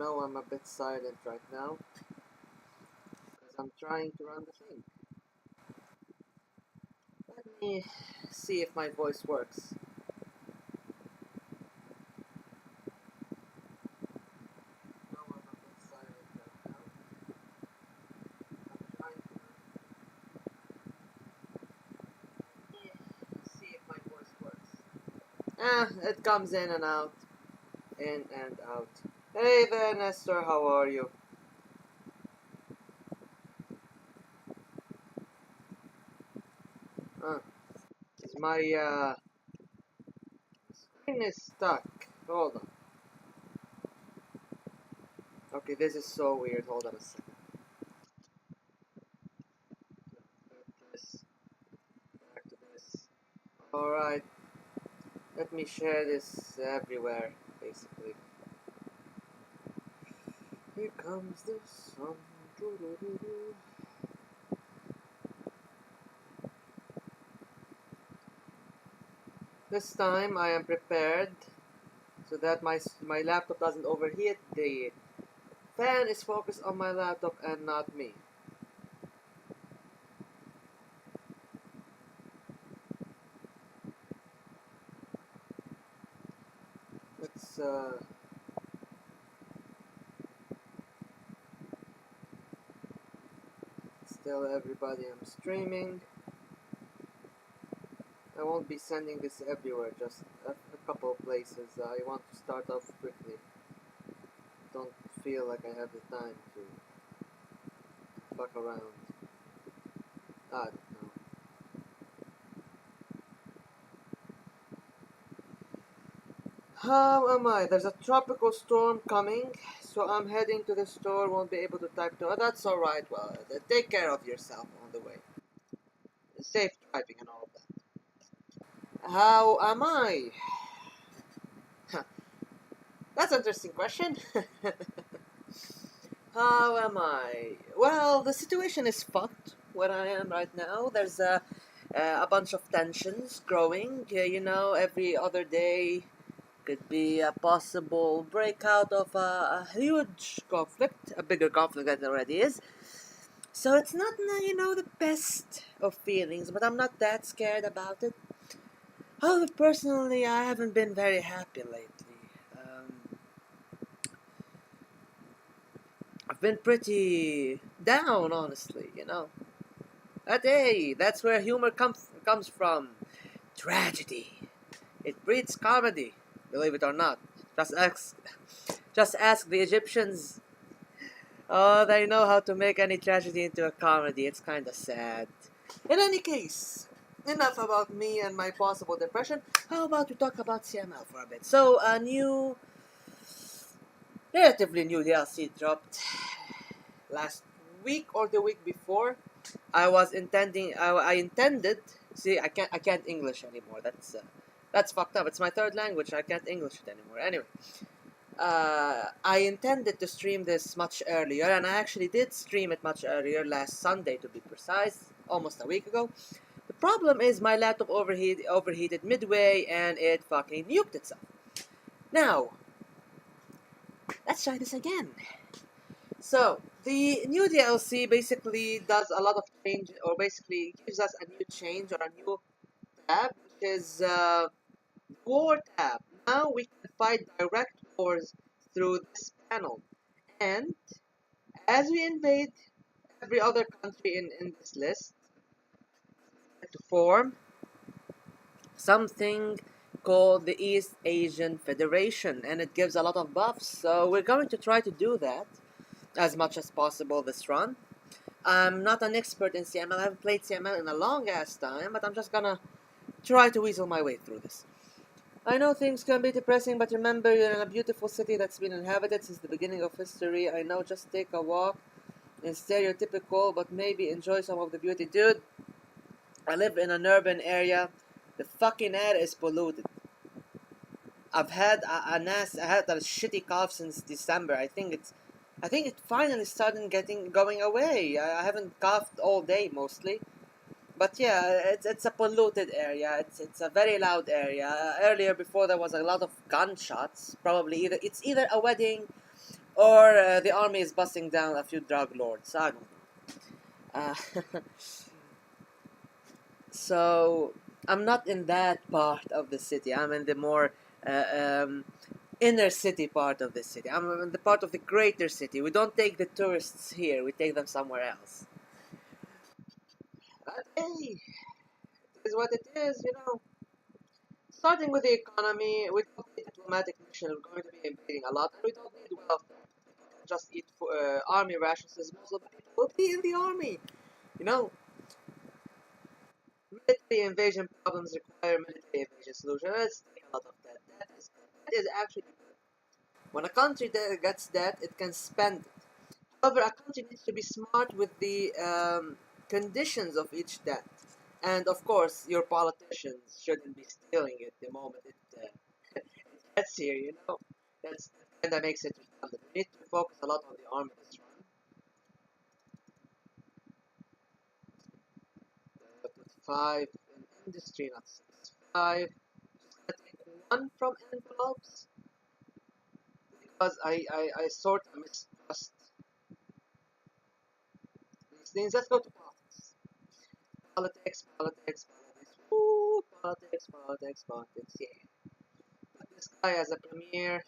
know I'm a bit silent right now because I'm trying to run the thing. Let me see if my voice works. No, I'm a bit silent right now. I'm trying to see if my voice works. It comes in and out. In and out. Hey there, Nestor, how are you? Uh, my screen is stuck. Hold on. Okay, this is so weird. Hold on a second. This, back to this. Alright, let me share this everywhere, basically. Here comes the sun. Doo-doo-doo-doo. This time I am prepared so that my laptop doesn't overheat. The fan is focused on my laptop and not me. Let's tell everybody I'm streaming. I won't be sending this everywhere, just a couple of places. I want to start off quickly. Don't feel like I have the time to fuck around. I don't know. How am I? There's a tropical storm coming, so I'm heading to the store, won't be able to type to. Oh, that's alright, well, take care of yourself on the way. Safe driving and all of that. How am I? That's an interesting question. How am I? Well, the situation is fucked where I am right now. There's a bunch of tensions growing. Every other day could be a possible breakout of a huge conflict, a bigger conflict than it already is. So it's not, the best of feelings, but I'm not that scared about it. However, personally, I haven't been very happy lately. I've been pretty down, honestly. But hey, that's where humor comes from. Tragedy. It breeds comedy, believe it or not. Just ask the Egyptians. Oh, they know how to make any tragedy into a comedy. It's kinda sad. In any case, enough about me and my possible depression. How about we talk about CML for a bit? So, a relatively new DLC dropped last week or the week before. I intended. See, I can't English anymore. That's fucked up. It's my third language. I can't English it anymore. Anyway, I intended to stream this much earlier, and I actually did stream it much earlier, last Sunday to be precise, almost a week ago. The problem is my laptop overheated midway, and it fucking nuked itself. Now, let's try this again. So, the new DLC basically does a lot of change, or basically gives us a new change or a new tab, which is War tab. Now we can fight direct wars through this panel. And as we invade every other country in this list, to form something called the East Asian Federation, and it gives a lot of buffs. So we're going to try to do that as much as possible this run. I'm not an expert in CML. I haven't played CML in a long ass time, but I'm just gonna try to weasel my way through this. I know things can be depressing, but remember, you're in a beautiful city that's been inhabited since the beginning of history. I know, just take a walk in stereotypical, but maybe enjoy some of the beauty. Dude, I live in an urban area. The fucking air is polluted. I've had I had a shitty cough since December. I think it finally started going away. I haven't coughed all day mostly. But yeah, it's a polluted area. It's a very loud area. Earlier, before, there was a lot of gunshots. Probably it's either a wedding or the army is busting down a few drug lords. I don't know. So I'm not in that part of the city. I'm in the more uh, um, inner city part of the city. I'm in the part of the greater city. We don't take the tourists here. We take them somewhere else. But hey, it is what it is. Starting with the economy, we don't need diplomatic mission. We're going to be invading a lot, and we don't need welfare. Just eat army rations, as most of the people will be in the army. You know, military invasion problems require military invasion solution. Let's take a lot of that. That is actually good. When a country that gets debt, it can spend it. However, a country needs to be smart with the conditions of each debt. And of course, your politicians shouldn't be stealing it the moment it gets here, That's and that makes it redundant. We need to focus a lot on the army this run. Put five in industry, not six. Five. I take one from envelopes because I sort of mistrust these things. Let's go to politics. Politics. Woo, politics. Yeah. Put this guy as a premier.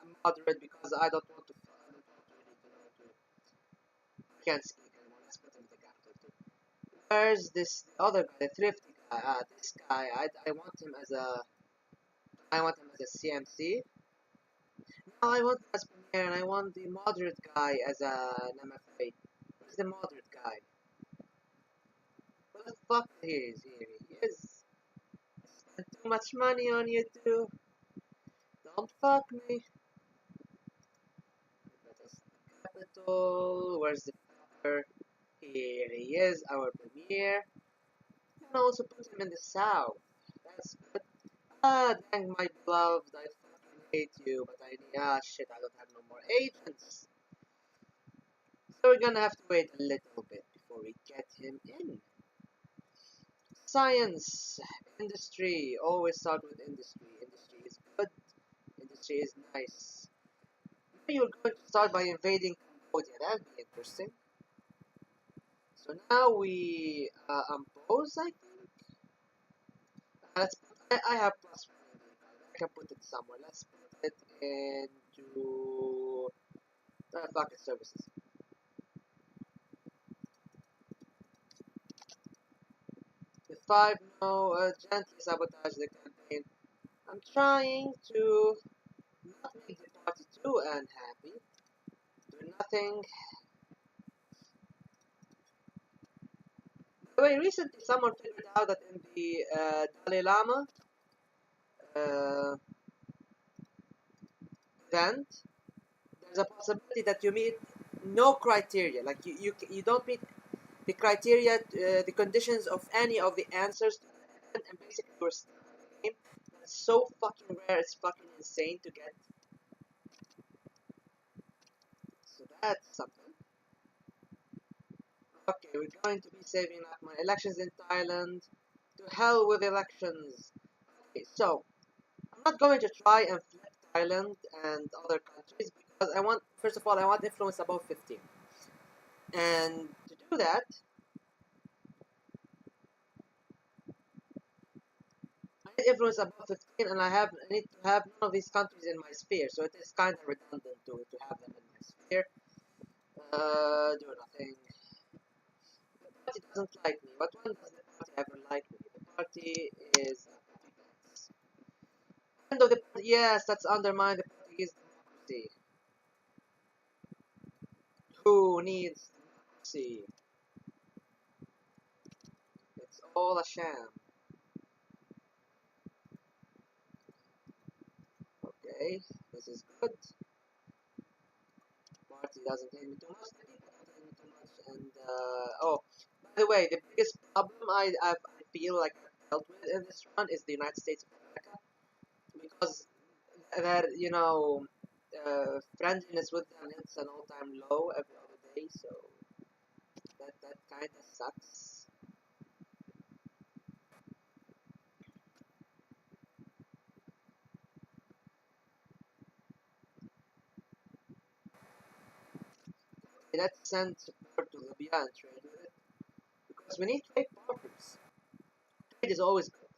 I'm moderate because I don't want to. I don't want to really I can't speak anymore. Let's put him in the capital too. Where's this other guy, the thrifty guy? This guy. I want him as a. I want him as a CMC. No, I want him as premier, and I want the moderate guy as an MFA. Where's the moderate guy? What the fuck? Here he is. Here he is. Spent too much money on you too. Don't fuck me. Capital. Where's the fucker? Here he is, our premier. And also put him in the south. That's good. Dang my beloved, I fucking hate you, but shit, I don't have no more agents. So we're gonna have to wait a little bit before we get him in. Science, industry, always start with industry. Industry is good, industry is nice. Maybe you're going to start by invading Cambodia, that'd be interesting. So now we impose, I think. I have plus one. I can put it somewhere. Let's put it into bucket services. The five no gently sabotage the campaign. I'm trying to not make the party too unhappy. Do nothing. By the way, recently someone figured out that in the Dalai Lama uh, event, there's a possibility that you meet no criteria. Like you don't meet the criteria, the conditions of any of the answers, and basically you're stuck in the game. That's so fucking rare. It's fucking insane to get. So that's something. Okay, we're going to be saving up my elections in Thailand. To hell with elections. Okay, so I'm not going to try and flip Thailand and other countries because I want, first of all, I want influence above 15. And to do that, I need influence above 15, and I need to have none of these countries in my sphere. So it is kind of redundant to have them in my sphere. Do nothing. The party doesn't like me. What one does the party ever like me? The party is puppets. End of the party. Yes, that's undermine the Portuguese democracy. Who needs democracy? It's all a sham. Okay, this is good. Party doesn't hate me too much. The people don't hate me too much. And oh, by the way, the biggest problem I feel like I've dealt with in this run is the United States of America because that friendliness with them hits an all-time low every other day. So that kind of sucks. let's send support to Libya and trade with it. Because we need trade partners. Trade is always good.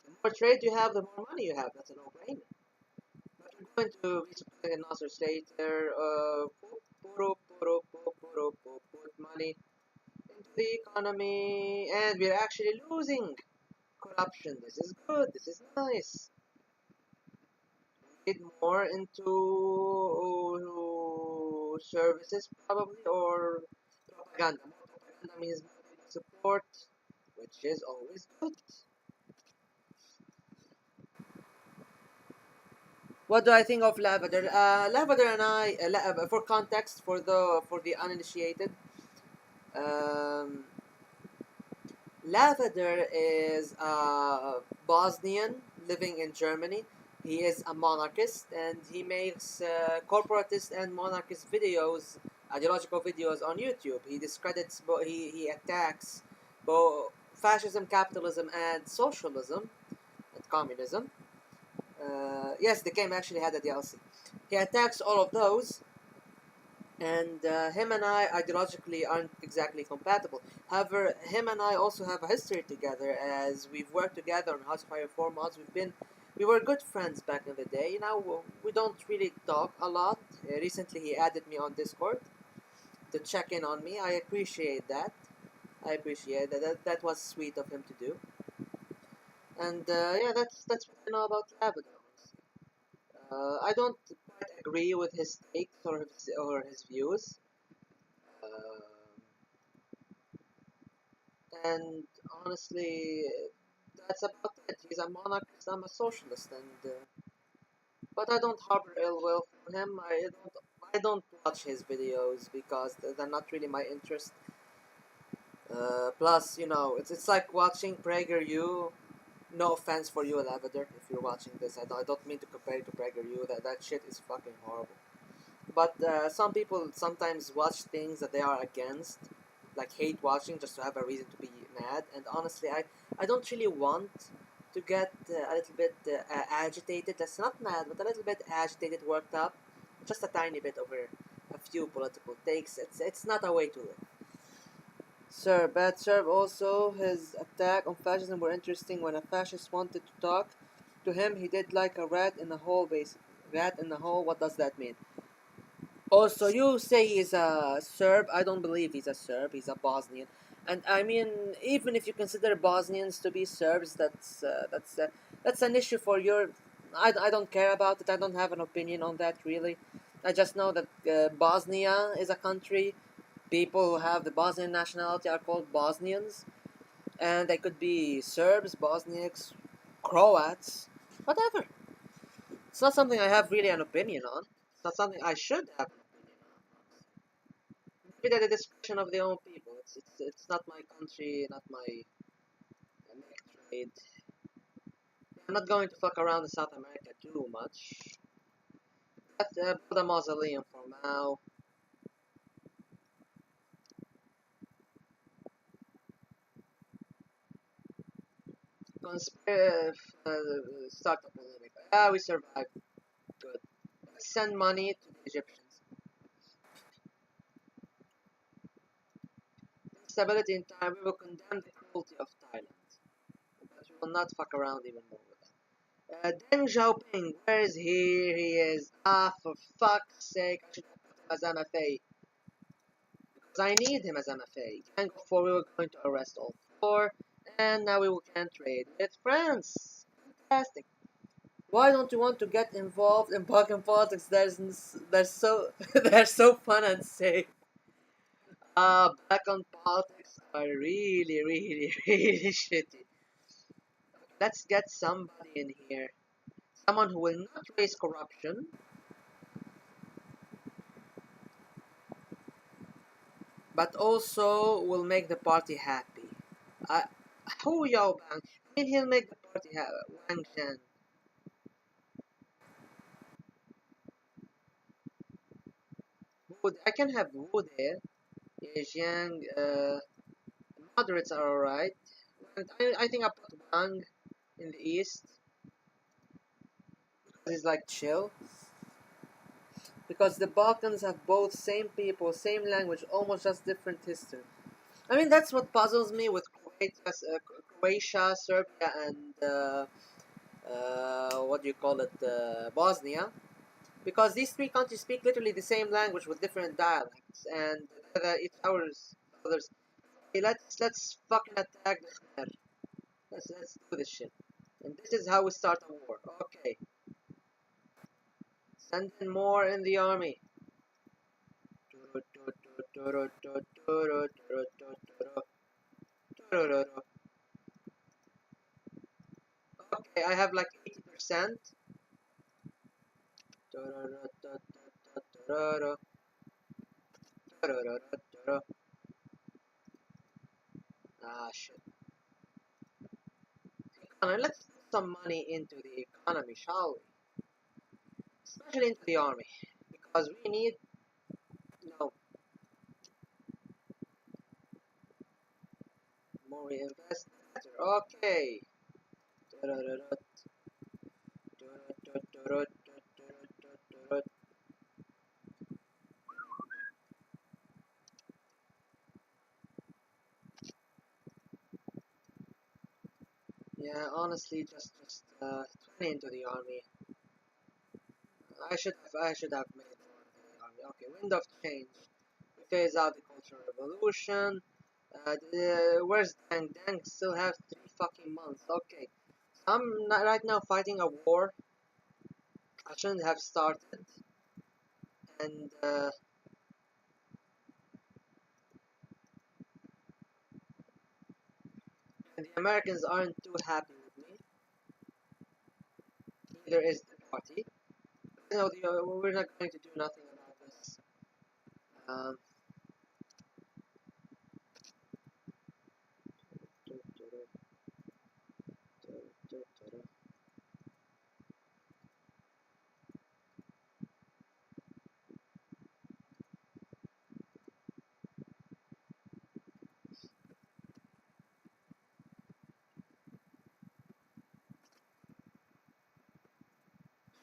The more trade you have, the more money you have. That's a no-brainer. But we're going to be supporting a Nasser state there. Put money into the economy, and we're actually losing corruption. This is good. This is nice. Get more into services probably or propaganda. More propaganda means more support, which is always good. What do I think of Lavender? Lavender and I, for context, for the uninitiated, um, Lavender is a Bosnian living in Germany. He is a monarchist and he makes corporatist and monarchist videos, ideological videos on YouTube. He discredits, he attacks both fascism, capitalism, and socialism and communism. Yes, the game actually had a DLC. He attacks all of those, and him and I ideologically aren't exactly compatible. However, him and I also have a history together, as we've worked together on House of Fire 4 mods. We were good friends back in the day. Now we don't really talk a lot. Recently, he added me on Discord to check in on me. I appreciate that. I appreciate that. That was sweet of him to do. And yeah, that's what I know about Lavender. I don't quite agree with his takes or his views. Uh, and honestly, that's about it. He's a monarchist, I'm a socialist, and but I don't harbor ill will for him. I don't watch his videos because they're not really my interest. Plus, it's like watching PragerU. No offense for you, Lavender, if you're watching this. I don't mean to compare it to PragerU. That shit is fucking horrible. But some people sometimes watch things that they are against, like hate watching, just to have a reason to be mad. And honestly, I don't really want to get a little bit agitated. That's not mad, but a little bit agitated, worked up, just a tiny bit over a few political takes. It's not a way to live. Sir, Bad Serb also, his attack on fascism were interesting. When a fascist wanted to talk to him, he did like a rat in a hole, basically. Rat in a hole, what does that mean? Also, you say he's a Serb. I don't believe he's a Serb. He's a Bosnian. And I mean, even if you consider Bosnians to be Serbs, that's an issue for your. I don't care about it. I don't have an opinion on that really. I just know that Bosnia is a country. People who have the Bosnian nationality are called Bosnians, and they could be Serbs, Bosniaks, Croats, whatever. It's not something I have really an opinion on. It's not something I should have an opinion on. Maybe at the discretion of their own people. It's not my country, not my trade. I'm not going to fuck around in South America too much. Let's build a mausoleum for now. Conspire, start a polemic. Ah, we survived. Good. Send money to the Egyptians. Stability in time, we will condemn the cruelty of Thailand. But we will not fuck around even more with that. Deng Xiaoping, where is he? Here he is. Ah, for fuck's sake, I should have put him as MFA. Because I need him as MFA. Gang of 4, we were going to arrest all 4. And now we can trade with France. Fantastic. Why don't you want to get involved in Balkan politics? They're so they're so fun and safe. Balkan politics are really, really, really shitty. Let's get somebody in here. Someone who will not raise corruption, but also will make the party happy. Uh, Hu Yaobang, I mean, he'll make the party happy. Wang Shan. Wu, I can have Wu there. Ye Jiang, moderates are alright. I think I put Wang in the east. He's like chill. because the Balkans have both same people, same language, almost just different history. I mean, that's what puzzles me with Croatia, Serbia, and what do you call it, Bosnia, because these three countries speak literally the same language with different dialects, and each others. Hey, let's fucking attack the Khmer. Let's do this shit. And this is how we start a war. Okay, send in more in the army. Okay, I have like 80%. Ah, shit. Let's put some money into the economy, shall we? Especially into the army. Because we need, you know, more we invest, better. Okay. Yeah, honestly, just 20 into the army. I should have made more into the army. Okay, wind of change. We phase out the cultural revolution. Where's Dang? Dang still have 3 fucking months. Okay, so I'm not right now fighting a war I shouldn't have started, and and the Americans aren't too happy with me. Neither is the party. No, we're not going to do nothing about this. Um,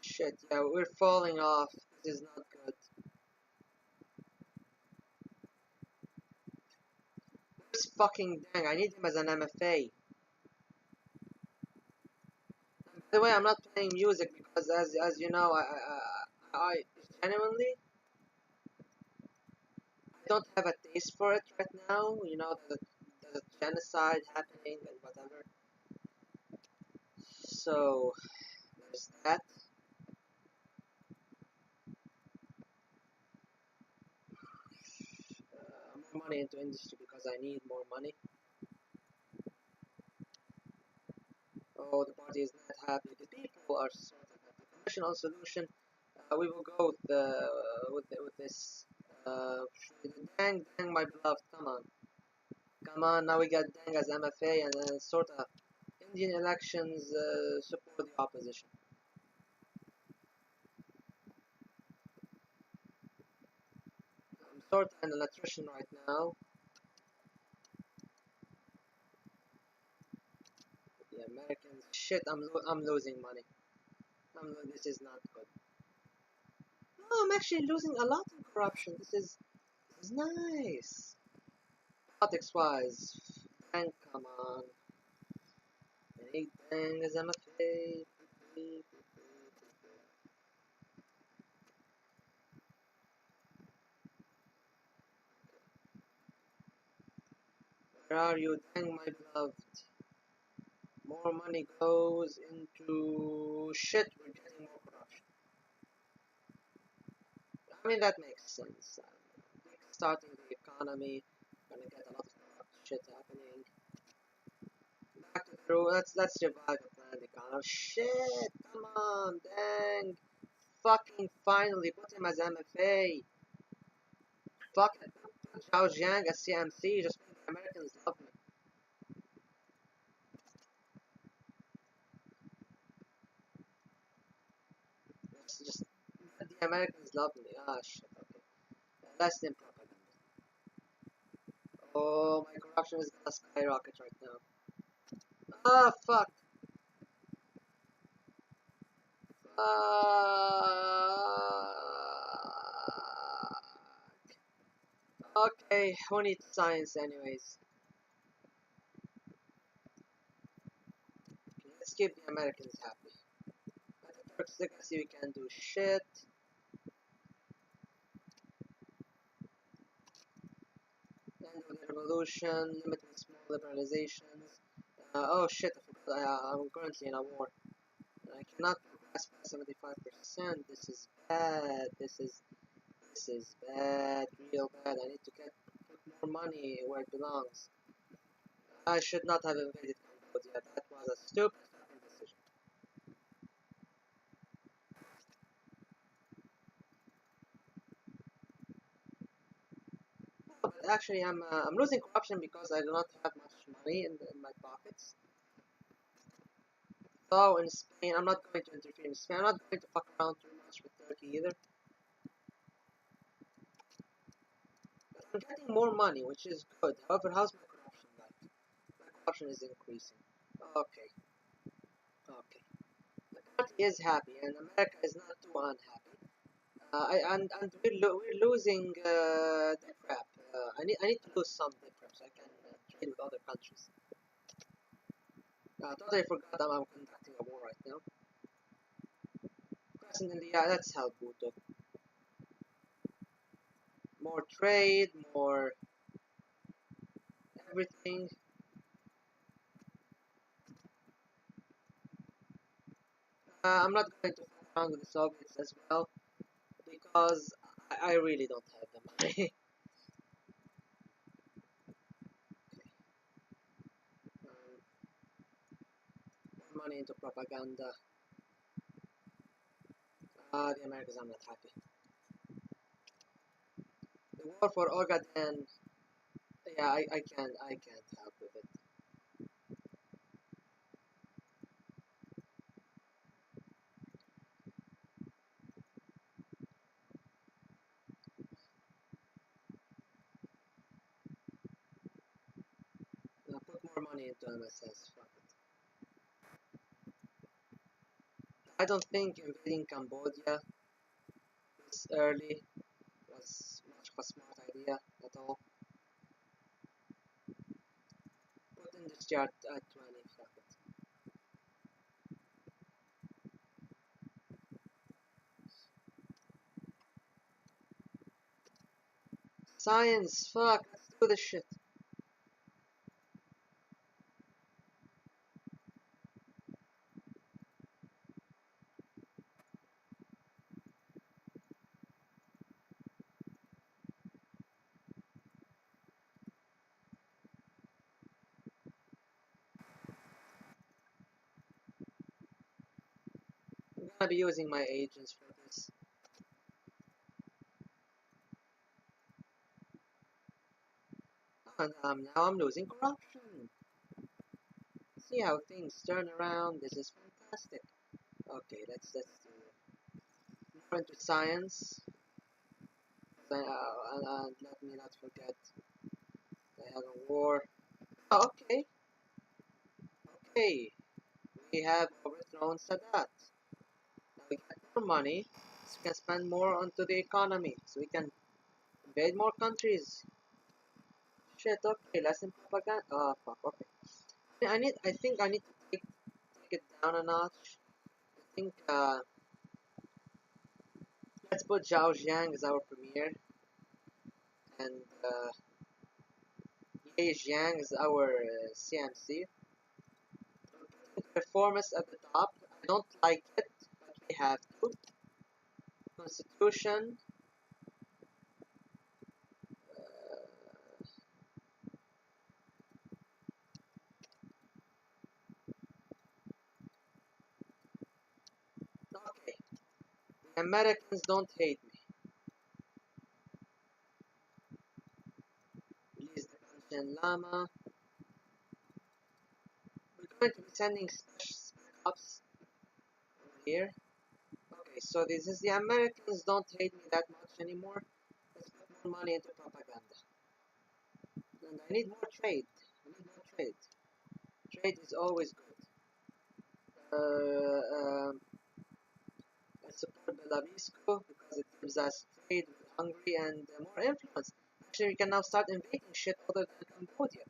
shit, yeah, we're falling off. This is not good. This fucking Dang, I need him as an MFA. And by the way, I'm not playing music because, as you know, I genuinely don't have a taste for it right now. You know, there's a genocide happening and whatever. So there's that. More money into industry because I need more money. Oh, the party is not happy. The people are sort of happy. Conventional solution. We will go with this. Dang, Dang, my beloved. Come on, come on. Now we got Dang as MFA and then sort of Indian elections support the opposition. I'm sort of an electrician right now. The Americans. Shit, I'm losing money. This is not good. No, I'm actually losing a lot in corruption. This is nice. Politics wise, Dang, come on. Big Bang is MFA. Where are you, Dang, my beloved? More money goes into shit. We're getting more corruption. I mean that makes sense. Starting the economy, gonna get a lot of corrupt shit happening. Back to the rule. Let's revive the planned economy. Shit, come on, Dang. Fucking finally put him as MFA. Fuck it. Put Zhao Jiang as CMC. Just make the Americans love me. Just the Americans love me. Ah, shit. Okay. Less than propaganda. Oh, my corruption is gonna skyrocket right now. Ah, fuck. Ah. Okay, who needs science anyways? Okay, let's keep the Americans happy. But the Turks, they can see we can do shit. End of the revolution, limiting small liberalizations. Oh shit, I forgot, I'm currently in a war. I cannot progress by 75%. This is bad. This is bad, real bad. I need to put more money where it belongs. I should not have invaded Cambodia. That was a stupid fucking decision. But actually, I'm losing corruption because I do not have much money in my pockets. So in Spain, I'm not going to interfere in Spain. I'm not going to fuck around too much with Turkey either. But I'm getting more money, which is good. However, how's my corruption like? My corruption is increasing. Okay, okay. The country is happy, and America is not too unhappy. And we're losing dip rap. I need to lose some dip rap so I can trade with other countries. Totally forgot that I'm conducting a war right now. Crescent India, let's help Bhutto. More trade, more everything. I'm not going to fuck around with the Soviets as well because I really don't have the money. Money into propaganda. The Americans, I'm not happy. The war for Ogaden, yeah, I can't help with it. Put more money into MSS, fuck it. I don't think invading Cambodia this early was much of a smart idea at all. Put industry at 20, fuck it. Science, fuck, let's do this shit. I'm gonna be using my agents for this. And now I'm losing corruption. See how things turn around, this is fantastic. Okay, let's do more into science. And let me not forget, I have a war. Oh, okay, okay. We have overthrown Sadat. Now we get more money, so we can spend more onto the economy, so we can invade more countries. Shit, okay, less in propaganda. Oh, fuck, okay. I think I need to take it down a notch. I think, let's put Zhao Jiang as our premier, and, Ye Jiang is our CMC. Reformist at the top. I don't like it, but we have to. Constitution. Okay. The Americans don't hate me. Release the Panchen Lama. We're going to be sending spec ops over here. Okay, so this is the Americans don't hate me that much anymore. Let's put more money into propaganda. And I need more trade. I need more trade. Trade is always good. I support Belarusco because it gives us trade with Hungary and more influence. Actually, we can now start invading shit other than Cambodia.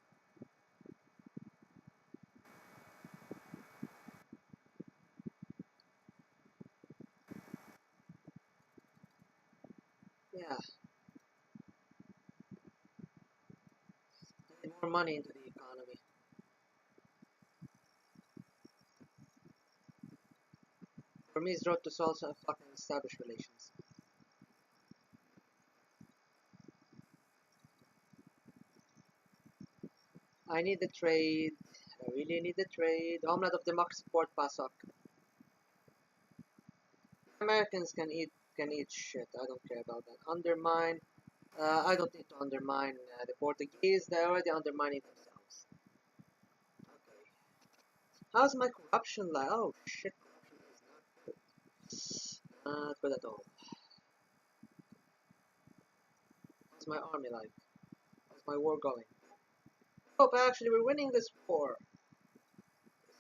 Yeah, need more money into the economy. For me, it's road to solve some fucking established relations. I need the trade. I really need the trade. Homeland of Democracy Port Pasok. Americans can eat shit. I don't care about that. Undermine. I don't need to undermine the Portuguese. They're already undermining themselves. Okay. How's my corruption like? Oh shit, corruption is not good. Not good at all. How's my army like? How's my war going? Oh, but actually we're winning this war.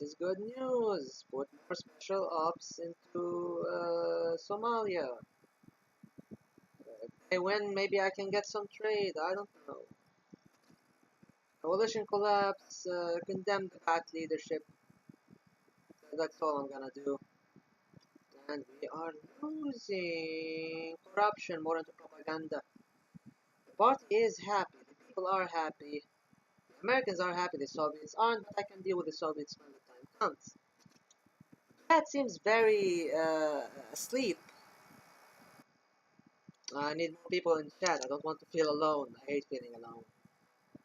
This is good news. Put more special ops into Somalia. If I win, maybe I can get some trade. I don't know. Coalition collapse. Condemn the bad leadership. That's all I'm gonna do. And we are losing. Corruption more into propaganda. The party is happy. The people are happy. The Americans are happy. The Soviets aren't, but I can deal with the Soviets when the time comes. That seems very asleep. I need more people in chat. I don't want to feel alone. I hate feeling alone.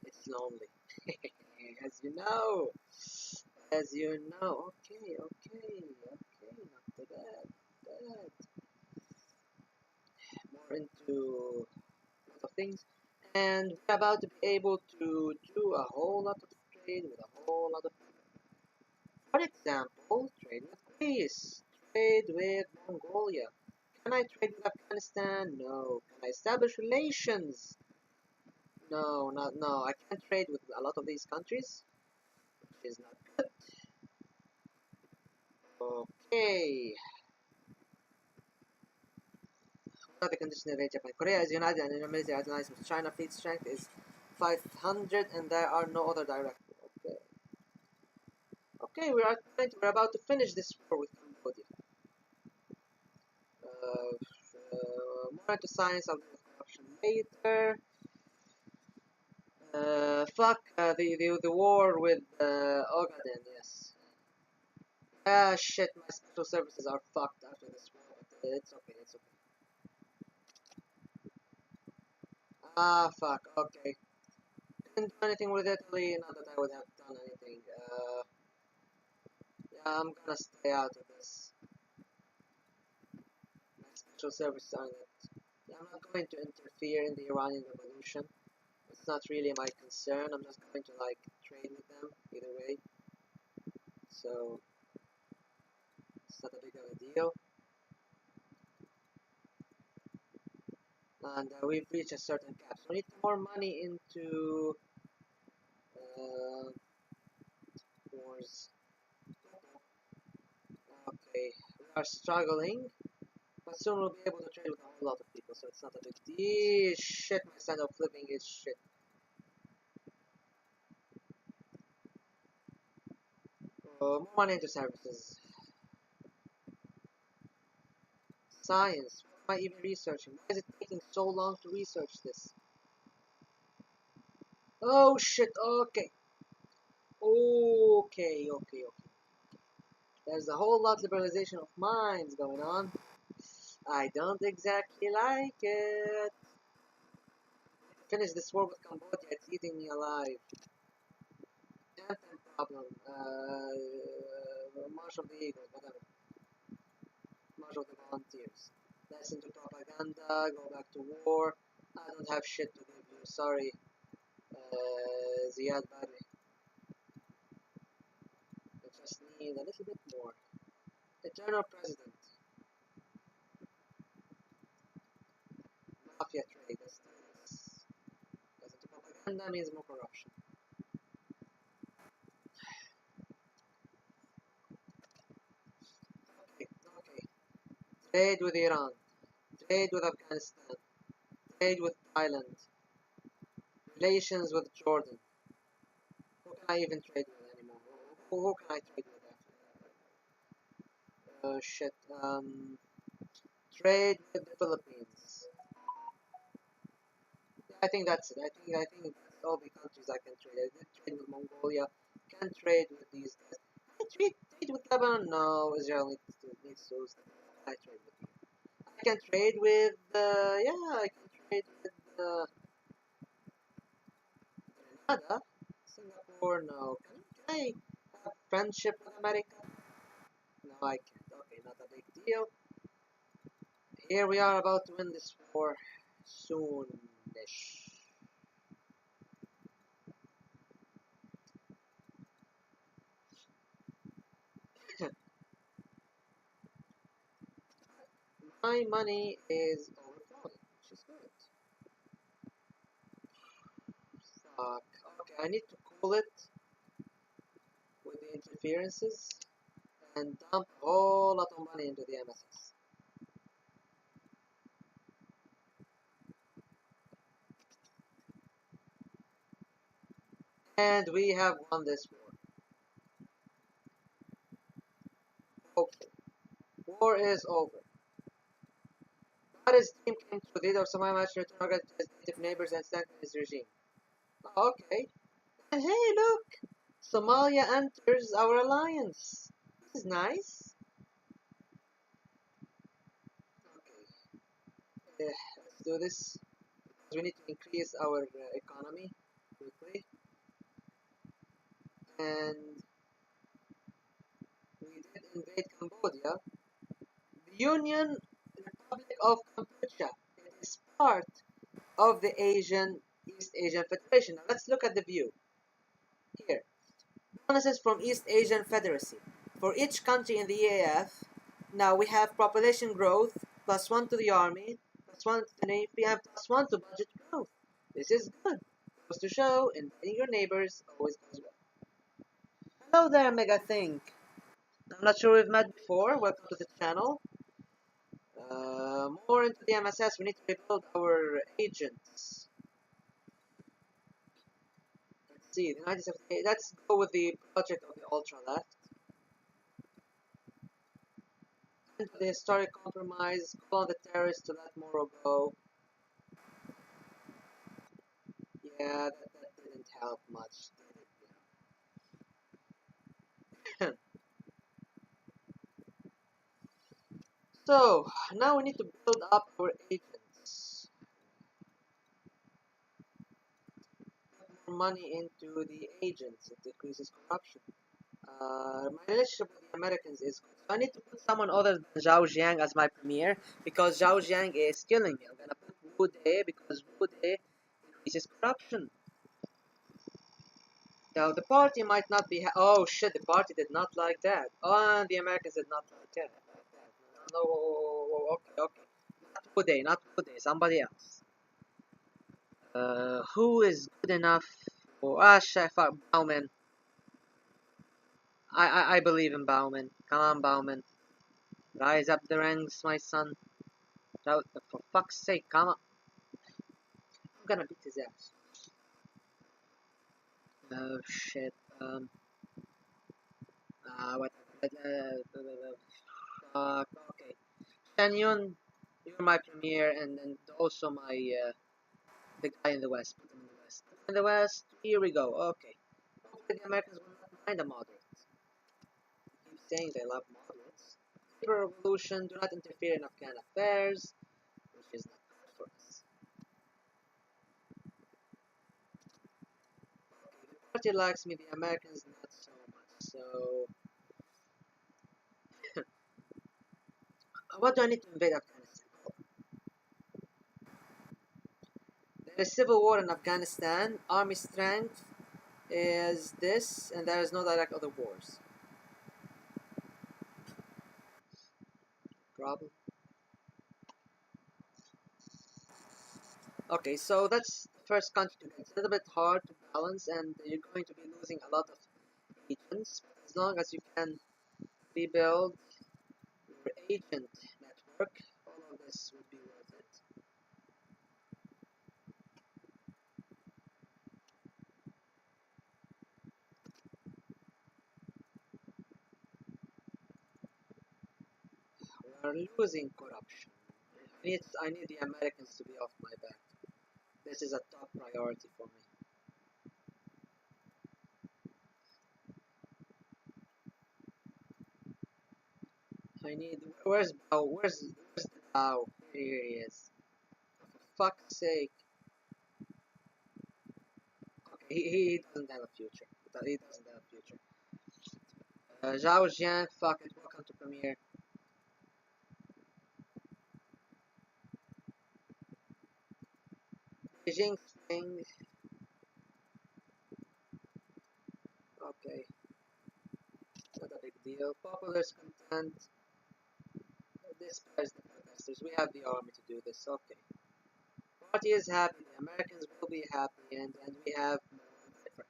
It's lonely. As you know. As you know. Okay, okay, okay. Not too bad. Bad. More into a lot of things. And we're about to be able to do a whole lot of trade with a whole lot of people. For example, trade with Greece. Trade with Mongolia. Can I trade with Afghanistan? No. Can I establish relations? No. I can't trade with a lot of these countries, which is not good. Okay. What are the conditions of Japan? Korea is united and in a military alliance with China. Fleet strength is 500 and there are no other direct. Okay. Okay, we're about to finish this war with Cambodia. More into science, I'll do with corruption later. Fuck the war with Ogaden, yes. Ah, shit, my special services are fucked after this war, but it's okay, it's okay. Ah, fuck, okay. Didn't do anything with Italy, not that I would have done anything. Yeah, I'm gonna stay out of this. My special services are that. Yeah, I'm not going to interfere in the Iranian Revolution. It's not really my concern, I'm just going to, like, trade with them, either way. So, it's not a big of a deal. And we've reached a certain cap. So we need more money into wars. Okay, we are struggling, but soon we'll be able to trade with a whole lot of people, so it's not a big deal. Shit, my stand up flipping is shit. More money into services. Science. What am I even researching? Why is it taking so long to research this? Oh shit, okay. Okay. There's a whole lot of liberalization of minds going on. I don't exactly like it. Finish this war with Cambodia, it's eating me alive. Anthem problem. March of the Eagles, whatever. March of the Volunteers. Listen to propaganda, go back to war. I don't have shit to give you, sorry. Ziad Barre. I just need a little bit more. Eternal President. Mafia trade, let's do this. Listen to propaganda means more corruption. Okay. Trade with Iran. Trade with Afghanistan. Trade with Thailand. Relations with Jordan. Who can I even trade with anymore? Who can I trade with after that? Oh shit. Trade with the Philippines. Yeah, I think that's it. I think that's all the countries I can trade. I did trade with Mongolia. Can't trade with these guys. Can I trade with Lebanon? No, Israel needs to lose. I trade with you. I can trade with yeah, I can trade with Canada. Singapore, no. Can I have friendship with America? No, I can't. Okay, not a big deal. Here we are about to win this war soonish. My money is overflowing, which is good. Fuck. Okay, I need to cool it with the interferences and dump a whole lot of money into the MSS. And we have won this war. Hopefully. War is over. But his team came to the lead of Somalia match to target his native neighbors and strengthen his regime. Okay. And hey, look! Somalia enters our alliance. This is nice. Okay. Let's do this. We need to increase our economy quickly. And we did invade Cambodia. The Union Republic of Kampuchea is part of the East Asian Federation. Now let's look at the view here. Bonuses from East Asian Federacy. For each country in the EAF, now we have population growth, +1 to the army, +1 to the navy, and +1 to budget growth. This is good. Goes to show, invading your neighbors always goes well. Hello there, Mega Think. I'm not sure we've met before. Welcome to the channel. More into the MSS, we need to rebuild our agents. Let's see, the 1978. Let's go with the project of the ultra left. Into the historic compromise, call on the terrorists to let Moro go. Yeah, that didn't help much, did it? So, now we need to build up our agents. Put more money into the agents, it decreases corruption. My relationship with the Americans is good. So I need to put someone other than Zhao Jiang as my premier because Zhao Jiang is killing me. I'm gonna put Wu De because Wu De increases corruption. Now the party might not be. Oh shit! The party did not like that. Oh, and the Americans did not like that. No, okay, okay. Not Wu De, not Wu De. Somebody else. Who is good enough for? Chef Bauman. I believe in Bauman. Come on, Bauman. Rise up the ranks, my son. For fuck's sake, come on. I'm gonna beat his ass. Oh shit. What? Fuck. Okay. Shanyon, you're my premier, and then also my the guy in the west. Put him in the west. Put him in the west. Here we go. Okay. Hopefully the Americans will not mind a moderate. Keep saying they love moderates. Labor revolution. Do not interfere in Afghan affairs, which is not good for us. Okay, the party likes me. The Americans not so much. So what do I need to invade Afghanistan? There is civil war in Afghanistan. Army strength is this, and there is no direct other wars. Problem. Okay, so that's the first country to get. It's a little bit hard to balance, and you're going to be losing a lot of agents. But as long as you can rebuild your agent network, all of this would be worth it. are losing corruption. I need the Americans to be off my back. This is a top priority for me. I need. Where's Bao? Where's the Bao? Here he is. For fuck's sake. Okay, he doesn't have a future. He doesn't have a future. Zhao Jiang, fuck it, welcome to Premiere. Beijing thing. Okay, not a big deal. Popular's content. Disperse the protesters. We have the army to do this. Okay. Party is happy. The Americans will be happy, and we have different.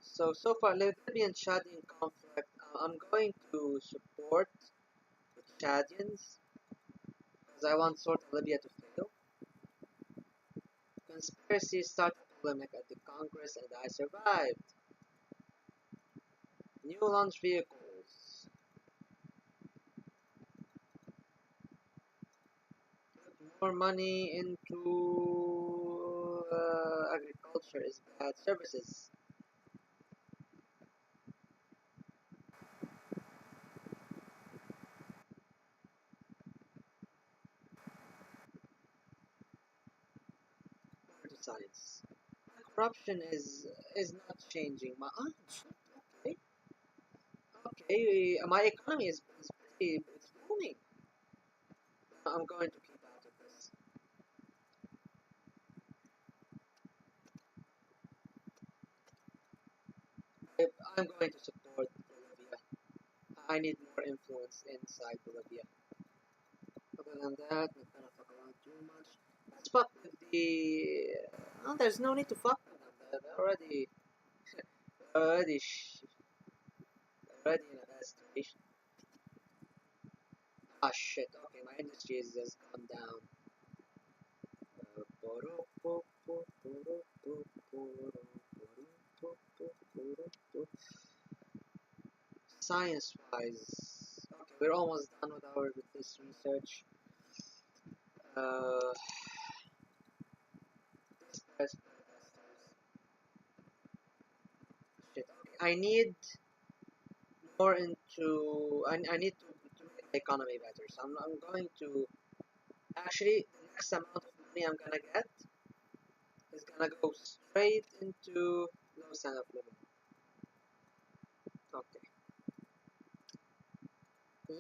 So far, Libyan Chadian conflict. I'm going to support the Chadians because I want sort of Libya to fail. Conspiracy started polemic at the Congress, and I survived. New launch vehicles. More money into agriculture is bad. Services. More to science. Corruption is not changing. Okay, okay. My economy is pretty. It's booming. I'm going to keep out of this. I'm going to support Bolivia. I need more influence inside Bolivia. Other than that, I'm not gonna fuck around too much. Let's fuck with the. Oh, there's no need to fuck with them. They're already, already in a bad situation. Ah shit. Okay, my industry is just gone down. Science-wise, okay, we're almost done with this research. Uh, this shit. Okay, I need more into. I need to make the economy better. So I'm going to actually the next amount of money I'm gonna get is gonna go straight into low standard of living. Okay.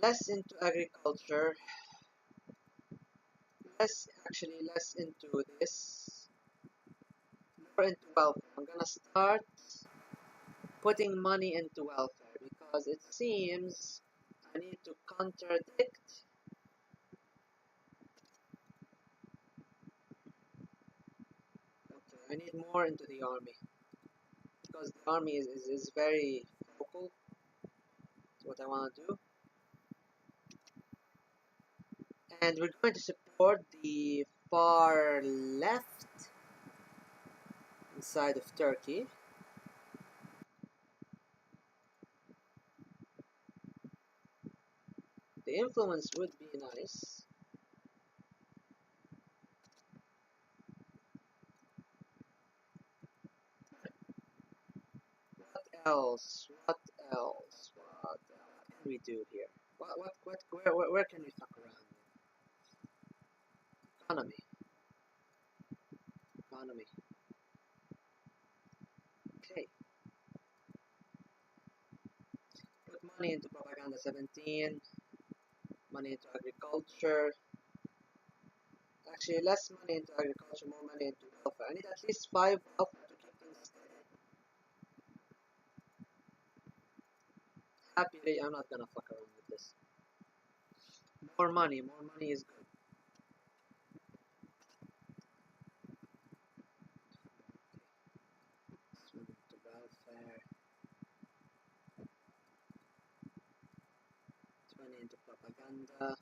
Less into agriculture. Less into this. More into welfare. I'm gonna start putting money into welfare because it seems I need to contradict. Okay, I need more into the army because the army is very vocal. It's what I want to do. And we're going to support the far left inside of Turkey. The influence would be nice. What else? What else? What can we do here? Where can we fuck around? Economy. Economy. Okay. Put money into Propaganda 17. Money into agriculture. Actually, less money into agriculture, more money into welfare. I need at least 5 welfare to keep things steady. Happily, I'm not gonna fuck around with this. More money is good. This one into welfare. 20 into propaganda.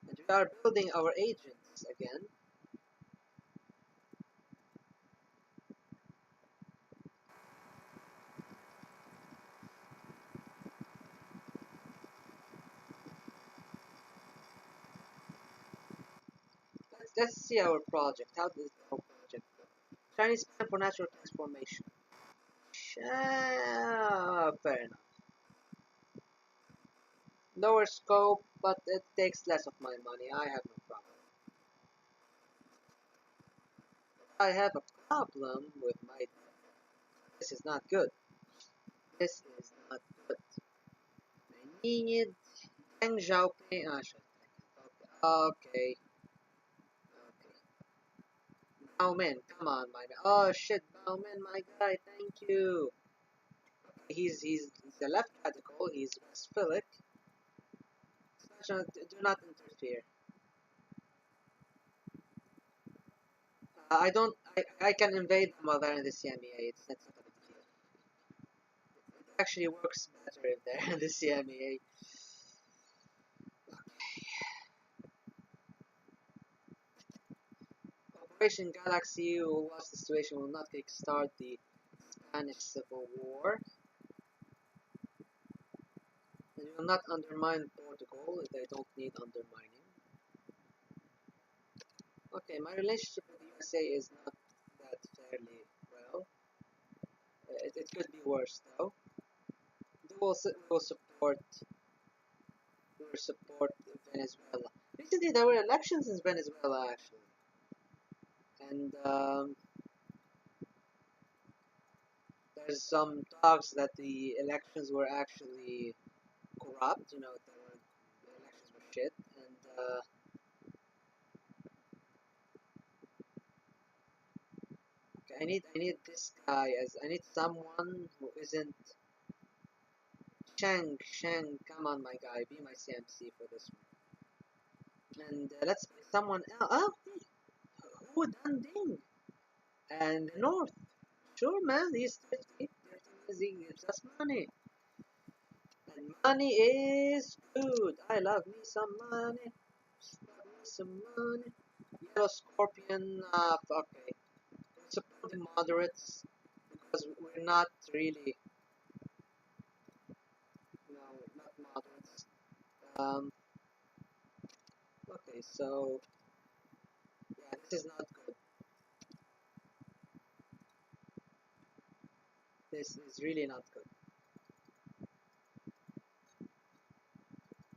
And we are building our agents again. let's see our project. How does our project go? Chinese plan for natural transformation. Fair enough. Lower scope, but it takes less of my money. I have no problem. I have a problem with my. This is not good. This is not good. I need Deng Xiaoping. Ah, shit. Okay. Okay. Bauman, come on, my man. Oh shit, Bauman, my guy. Thank you. He's the left radical. He's Westphalic. Do not interfere. I don't. I can invade them while they're in the CMEA. That's not a big deal. It actually works better if they're in the CMEA. Operation Galaxy will watch the situation will not kickstart the Spanish Civil War. They will not undermine Portugal if they don't need undermining. Okay, my relationship with the USA is not that fairly well. It could be worse though. We will support Venezuela. Recently, there were elections in Venezuela actually, and there's some talks that the elections were actually corrupt. You know, the elections were shit, and okay, I need this guy as I need someone who isn't Shang. Come on, my guy, be my CMC for this one, and let's pick someone else. Oh, who done Ding and North. Sure, man, he's 30. He gives us money. And money is good. I love me some money. Love me some money. Yellow Scorpion, okay. Support the moderates because we're not really, no, not moderates. Um, okay, so, yeah, this is not good. This is really not good.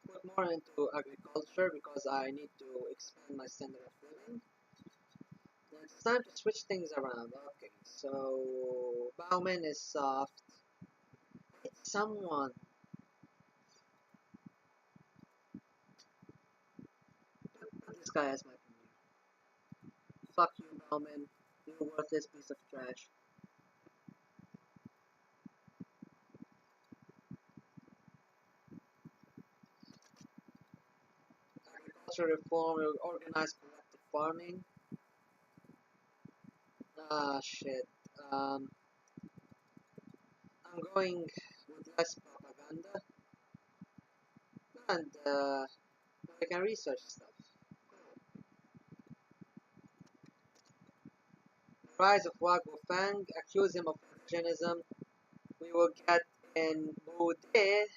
Put more into agriculture because I need to expand my standard of living. It's time to switch things around. Okay, so Bauman is soft. It's someone. Put this guy as my premier. Fuck you, Bauman. You worthless piece of trash. Agriculture reform will organize collective farming. Ah, shit. Um, I'm going with less propaganda. And, I can research stuff. Rise of Wagyu Fang, accuse him of revisionism. We will get in Bude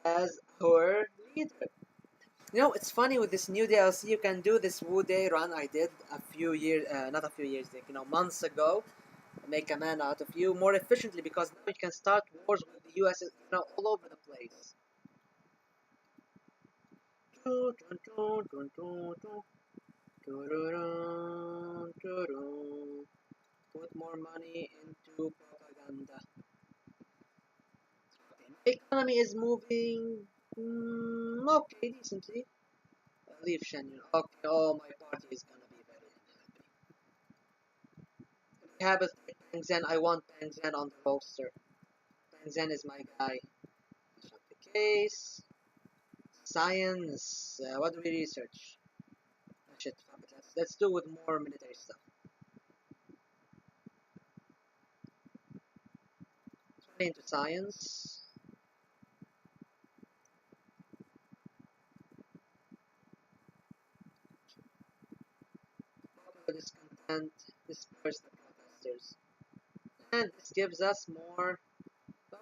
as our leader. You know, it's funny with this new DLC, you can do this Wu Day run I did a few years, not a few years, like, you know, months ago. Make a man out of you more efficiently because now you can start wars with the US, you know, all over the place. Put more money into propaganda. The economy is moving okay, decently. Leave Shenyang. Okay, oh, my party is gonna be very unhappy. If we have a Peng Zhen, I want Peng Zhen on the roster. Peng Zhen is my guy. That's not the case. Science. What do we research? Oh, shit, fuck it. Let's do with more military stuff. 20 into science. Popular discontent. Disperse the protesters. And this gives us more.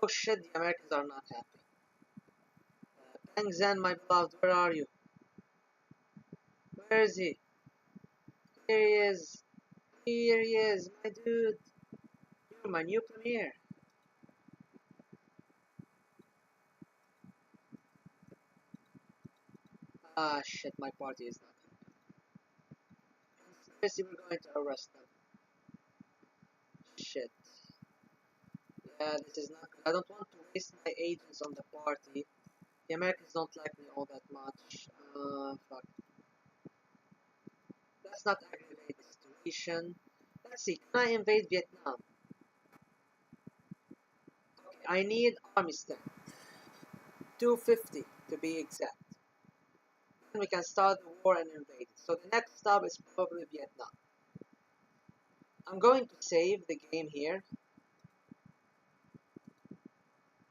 Oh shit, the Americans are not happy. Peng Zhen, my beloved, where are you? Where is he? Here he is. Here he is, my dude. You're my new premier. Ah, shit, my party is not. Seriously, we're going to arrest them. Shit. Yeah, this is not good. I don't want to waste my agents on the party. The Americans don't like me all that much. Fuck. Let's not aggravate the situation. Let's see, can I invade Vietnam? Okay, I need army strength. 250 to be exact. Then we can start the war and invade. So the next stop is probably Vietnam. I'm going to save the game here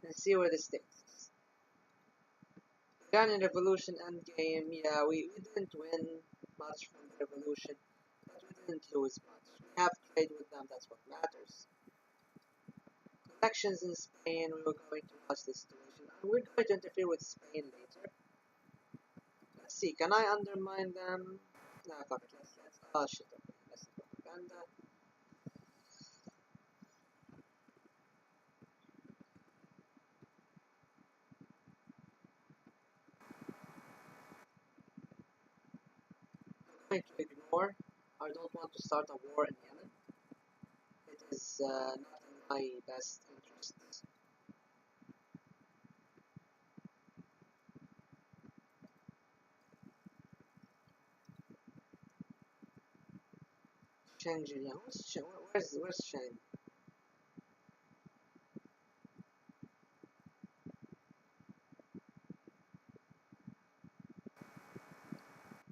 and see where this takes us. Iranian Revolution endgame, yeah, we didn't win much from the revolution, but we didn't lose much. We have trade with them, that's what matters. Elections in Spain, we were going to watch the situation. We're going to interfere with Spain later. Let's see, can I undermine them? Nah, fuck it, let's, oh shit, okay, let's propaganda. I'm going to ignore. I don't want to start a war in Yemen. It is not in my best interests. Shang Jiliang, where's Shang?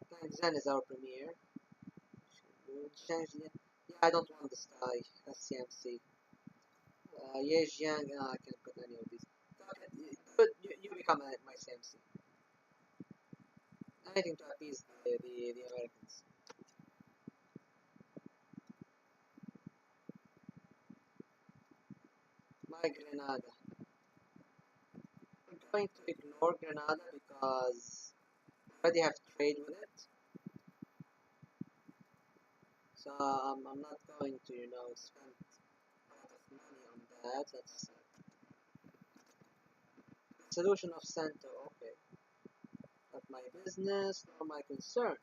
Kang Zhen is our premier. Shang Jiliang, yeah, I don't want this guy. SCMC. Ye Jiang, I can't put any of these. But you become my CMC. Anything to appease the Americans. My Grenada. I'm going to ignore Grenada because I already have trade with it. So I'm not going to, spend a lot of money on that. That's solution of Santo. Okay, not my business nor my concern.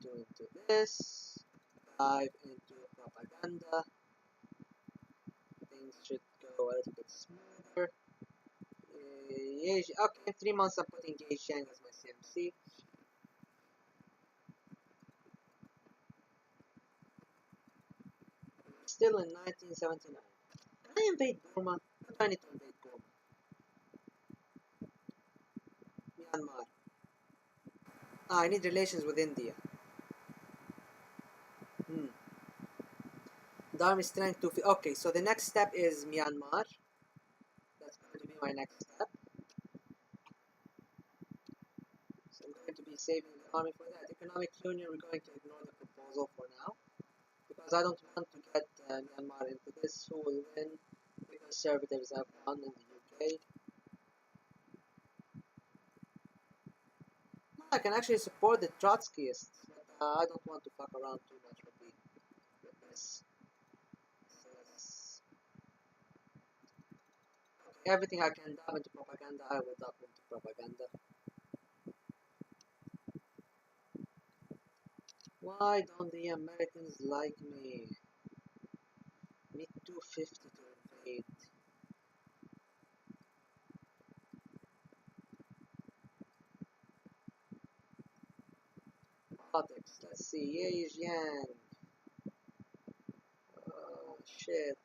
Go into this. Dive into propaganda. Things should go a little bit smoother. Okay, in 3 months I'm putting Ye Jiang as my CMC. Still in 1979. Can I invade Burma? What do I need to invade Burma? Myanmar. Ah, I need relations with India. Hmm. The army strength to... Okay, so the next step is Myanmar. That's going to be my next step. So I'm going to be saving the army for that. Economic union, we're going to ignore the proposal for now. Because I don't want to get Myanmar into this. Who will win? The Conservatives have won in the UK. I can actually support the Trotskyists, but I don't want to fuck around too much with this. So okay, everything I can dump into propaganda, I will dump into propaganda. Why don't the Americans like me? Need 250 to invade. Politics, let's see, Ye Jiang. Oh, shit.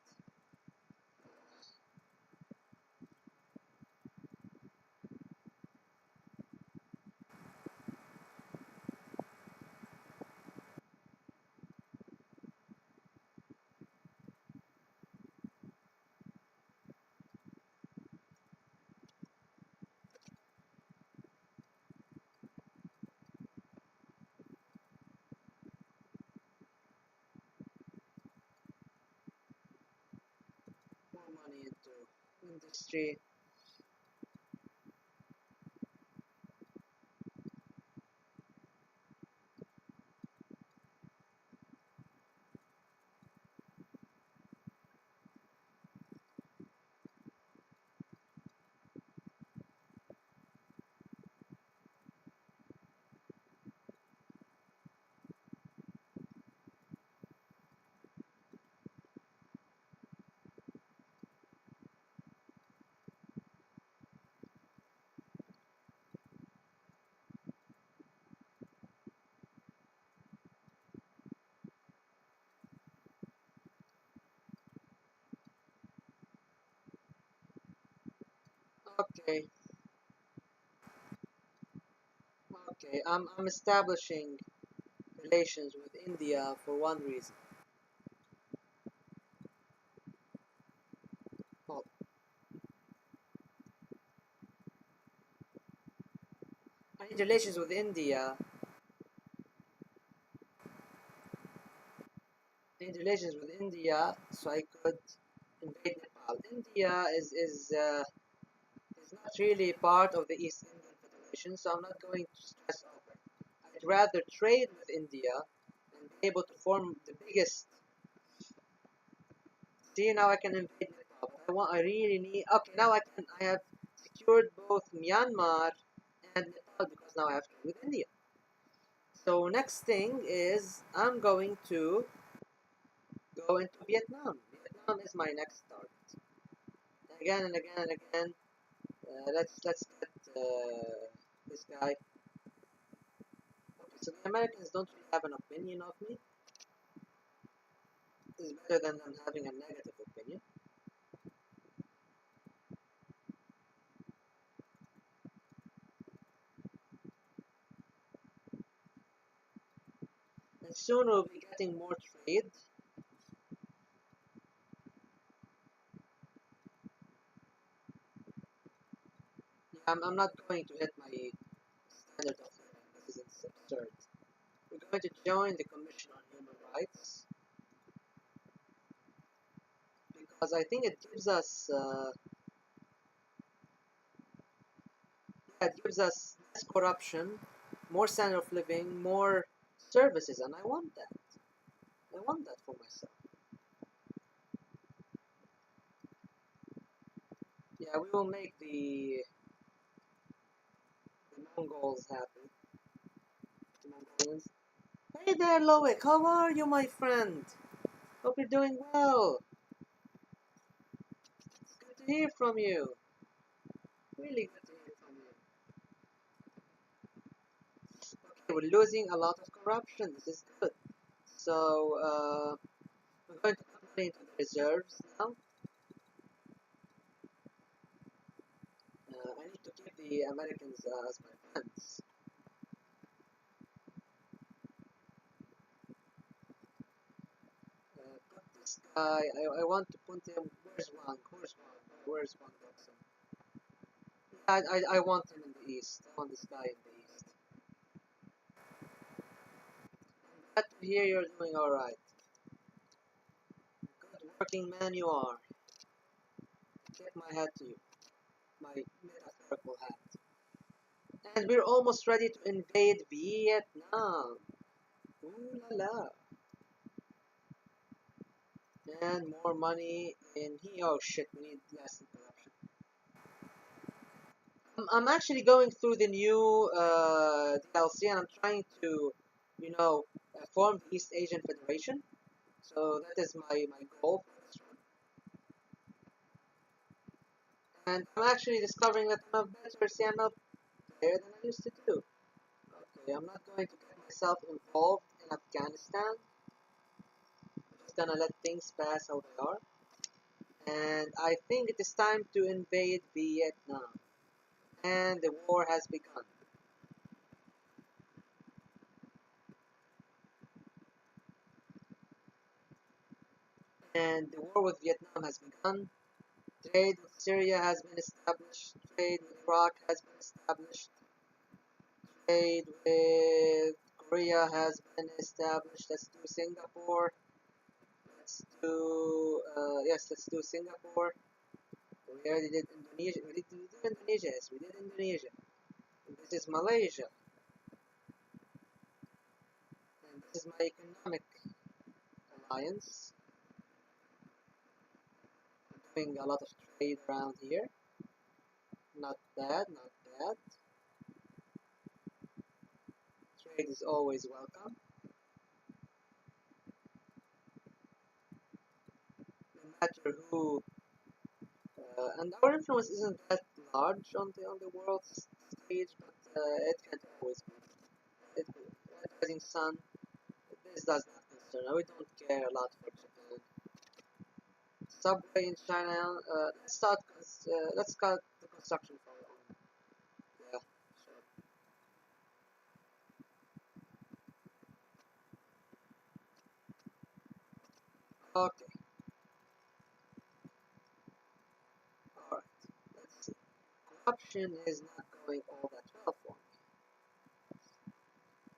More money into industry. Okay. Okay. I'm establishing relations with India for one reason. Well, I need relations with India. I need relations with India so I could invade Nepal. India is not really part of the East Indian Federation, so I'm not going to stress over it. I'd rather trade with India and be able to form the biggest. See, now I can invade Nepal. I really need. Okay, now I have secured both Myanmar and Nepal because now I have trade with India. So next thing is I'm going to go into Vietnam. Vietnam is my next target. Again and again and again. Let's get this guy. Okay, so the Americans don't really have an opinion of me. This is better than them having a negative opinion. And soon we'll be getting more trade. Yeah, I'm not going to hit my standard of living. This is absurd. We're going to join the Commission on Human Rights because I think it gives us, yeah, it gives us less corruption, more standard of living, more services, and I want that. I want that for myself. Yeah, we will make the Mongols happy. The Mongolians. Hey there, Loic. How are you, my friend? Hope you're doing well. It's good to hear from you. Really good to hear from you. Okay, we're losing a lot of corruption. This is good. So, we're going to put money into the reserves now. I need to keep the Americans as my friends. Put this guy. I want to put him. Where's Wang? Where's Wang? Where's Wang Dawson? I want him in the east. I want this guy in the east. Glad to hear you're doing alright. Good working man you are. Tip my hat to you. My metaphorical hat. And we're almost ready to invade Vietnam. Ooh la la. And more money in here. Oh shit, we need less than corruption. I'm actually going through the new DLC and I'm trying to, form the East Asian Federation. So that is my goal for this run. And I'm actually discovering that I'm a better CML player than I used to do. Okay, I'm not going to get myself involved in Afghanistan. I'm just gonna let things pass how they are. And I think it is time to invade Vietnam. And the war has begun. And the war with Vietnam has begun. Trade with Syria has been established. Trade with Iraq has been established. Trade with Korea has been established. Let's do Singapore. Let's do Singapore. We already did Indonesia. We did Indonesia. Yes, we did Indonesia. And this is Malaysia. And this is my economic alliance. I'm doing a lot of trade around here. Not bad, not bad. Trade is always welcome. No matter who. And our influence isn't that large on the world stage, but it can always be. It, Rising Sun, this does not concern. We don't care a lot for Japan. Subway in China. Let's start the construction Okay, alright. Let's see. Corruption is not going all that well for me.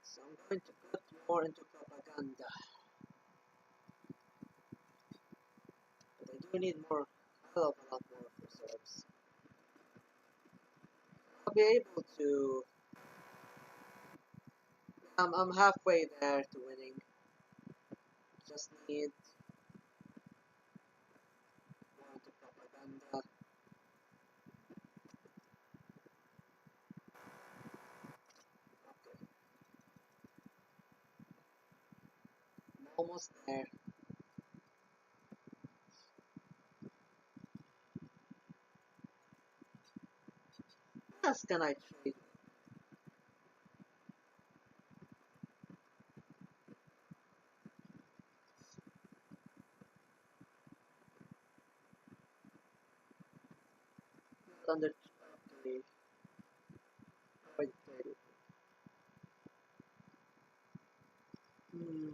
So I'm going to put more into propaganda. But I do need more, a hell of a lot more reserves. I'll be able to. I'm halfway there to winning. Just need more into propaganda. Okay, I'm almost there. What else can I trade? Under okay, already traded. Hmm.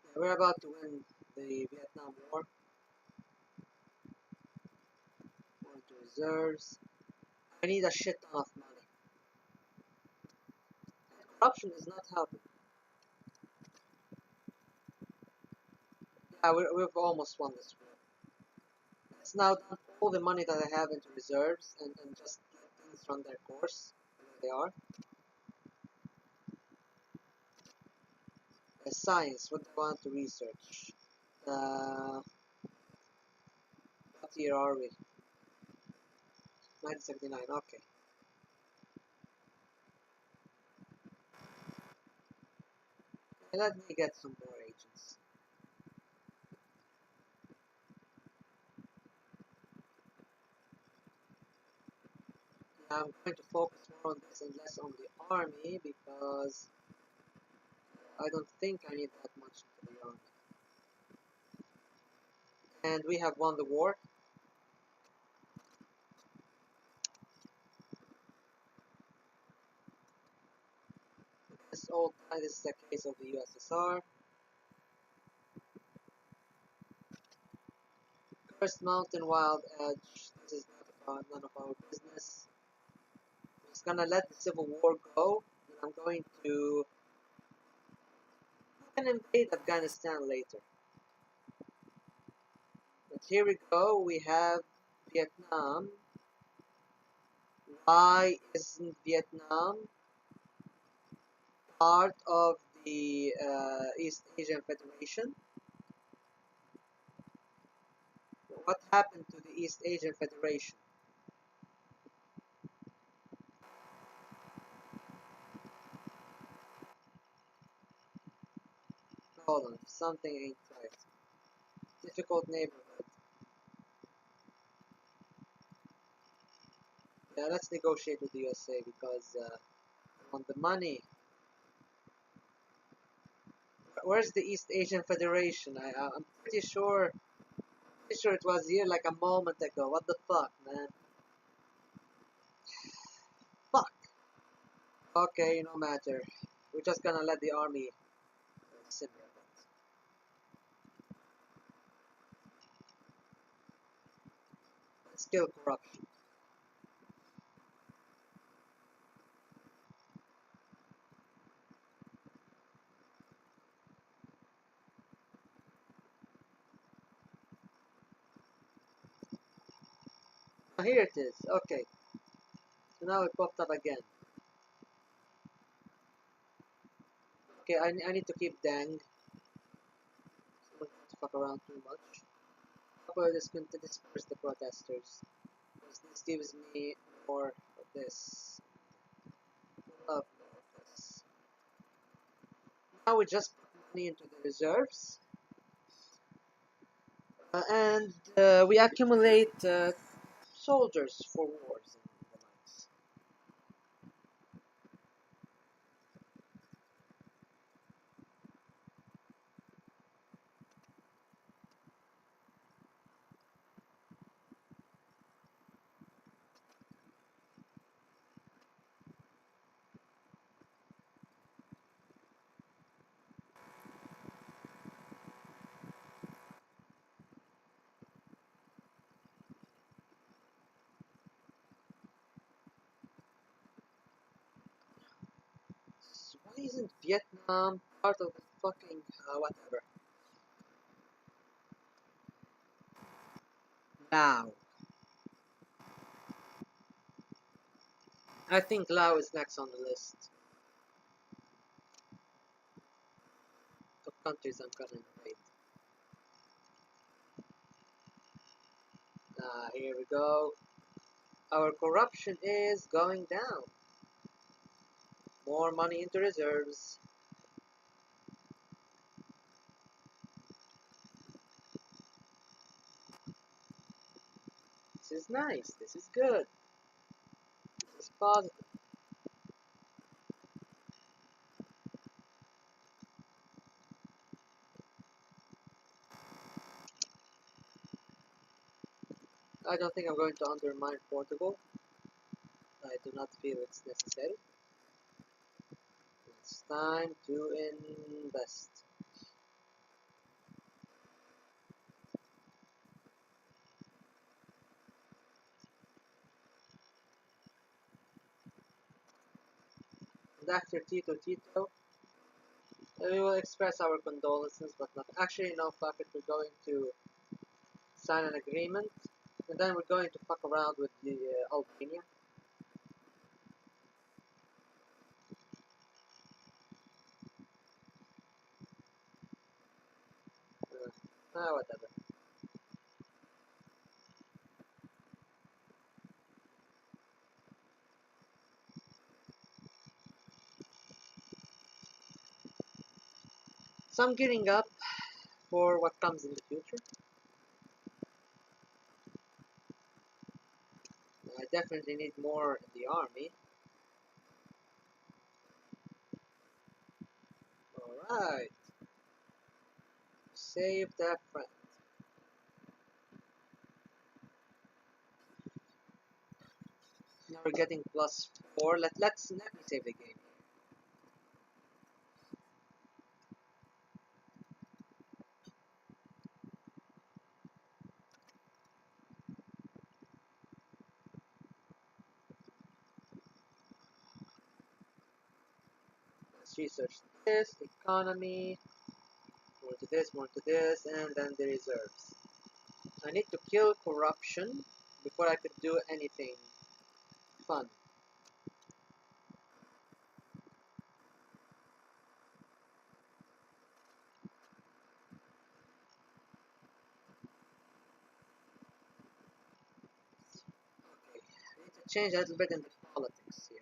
Yeah, we're about to win the Vietnam War. More into reserves. I need a shit ton of money. Corruption is not helping. Yeah, we've almost won this war. Let's now dump all the money that I have into reserves and just let things run their course. Where they are. Science, what do I want to research? What year are we? 1979, okay. Let me get some more agents. I'm going to focus more on this and less on the army because I don't think I need that much into the army. And we have won the war. This is the case of the USSR. First Mountain Wild Edge. This is none of our business. I'm just gonna let the Civil War go. And I'm going to invade Afghanistan later. But here we go. We have Vietnam. Why isn't Vietnam part of the East Asian Federation? What happened to the East Asian Federation? Hold on, something ain't right. Difficult neighborhood. Yeah, let's negotiate with the USA because I want the money. Where's the East Asian Federation? I'm pretty sure it was here like a moment ago. What the fuck, man? Fuck. Okay, no matter. We're just gonna let the army simmer a bit. Let's kill corruption. Oh, here it is. Okay. So now it popped up again. Okay, I need to keep Dang. So don't have to fuck around too much. Probably just going to disperse the protesters. Because this gives me more of this. Love more of this. Now we just put money into the reserves. And we accumulate soldiers for wars and the likes. isn't Vietnam part of the fucking whatever? Now, I think Laos is next on the list of countries I'm gonna invade. Here we go. Our corruption is going down. More money into reserves. This is nice. This is good. This is positive. I don't think I'm going to undermine Portugal. I do not feel it's necessary. It's time to invest. And after Tito, we will express our condolences, but not actually. No, fuck it. We're going to sign an agreement, and then we're going to fuck around with the Albania. Whatever. So I'm gearing up for what comes in the future. I definitely need more in the army. Alright. Save that friend. Now we're getting +4. Let me save the game. Let's research this, economy, more to this, and then the reserves. I need to kill corruption before I could do anything fun. Okay, I need to change a little bit in the politics here.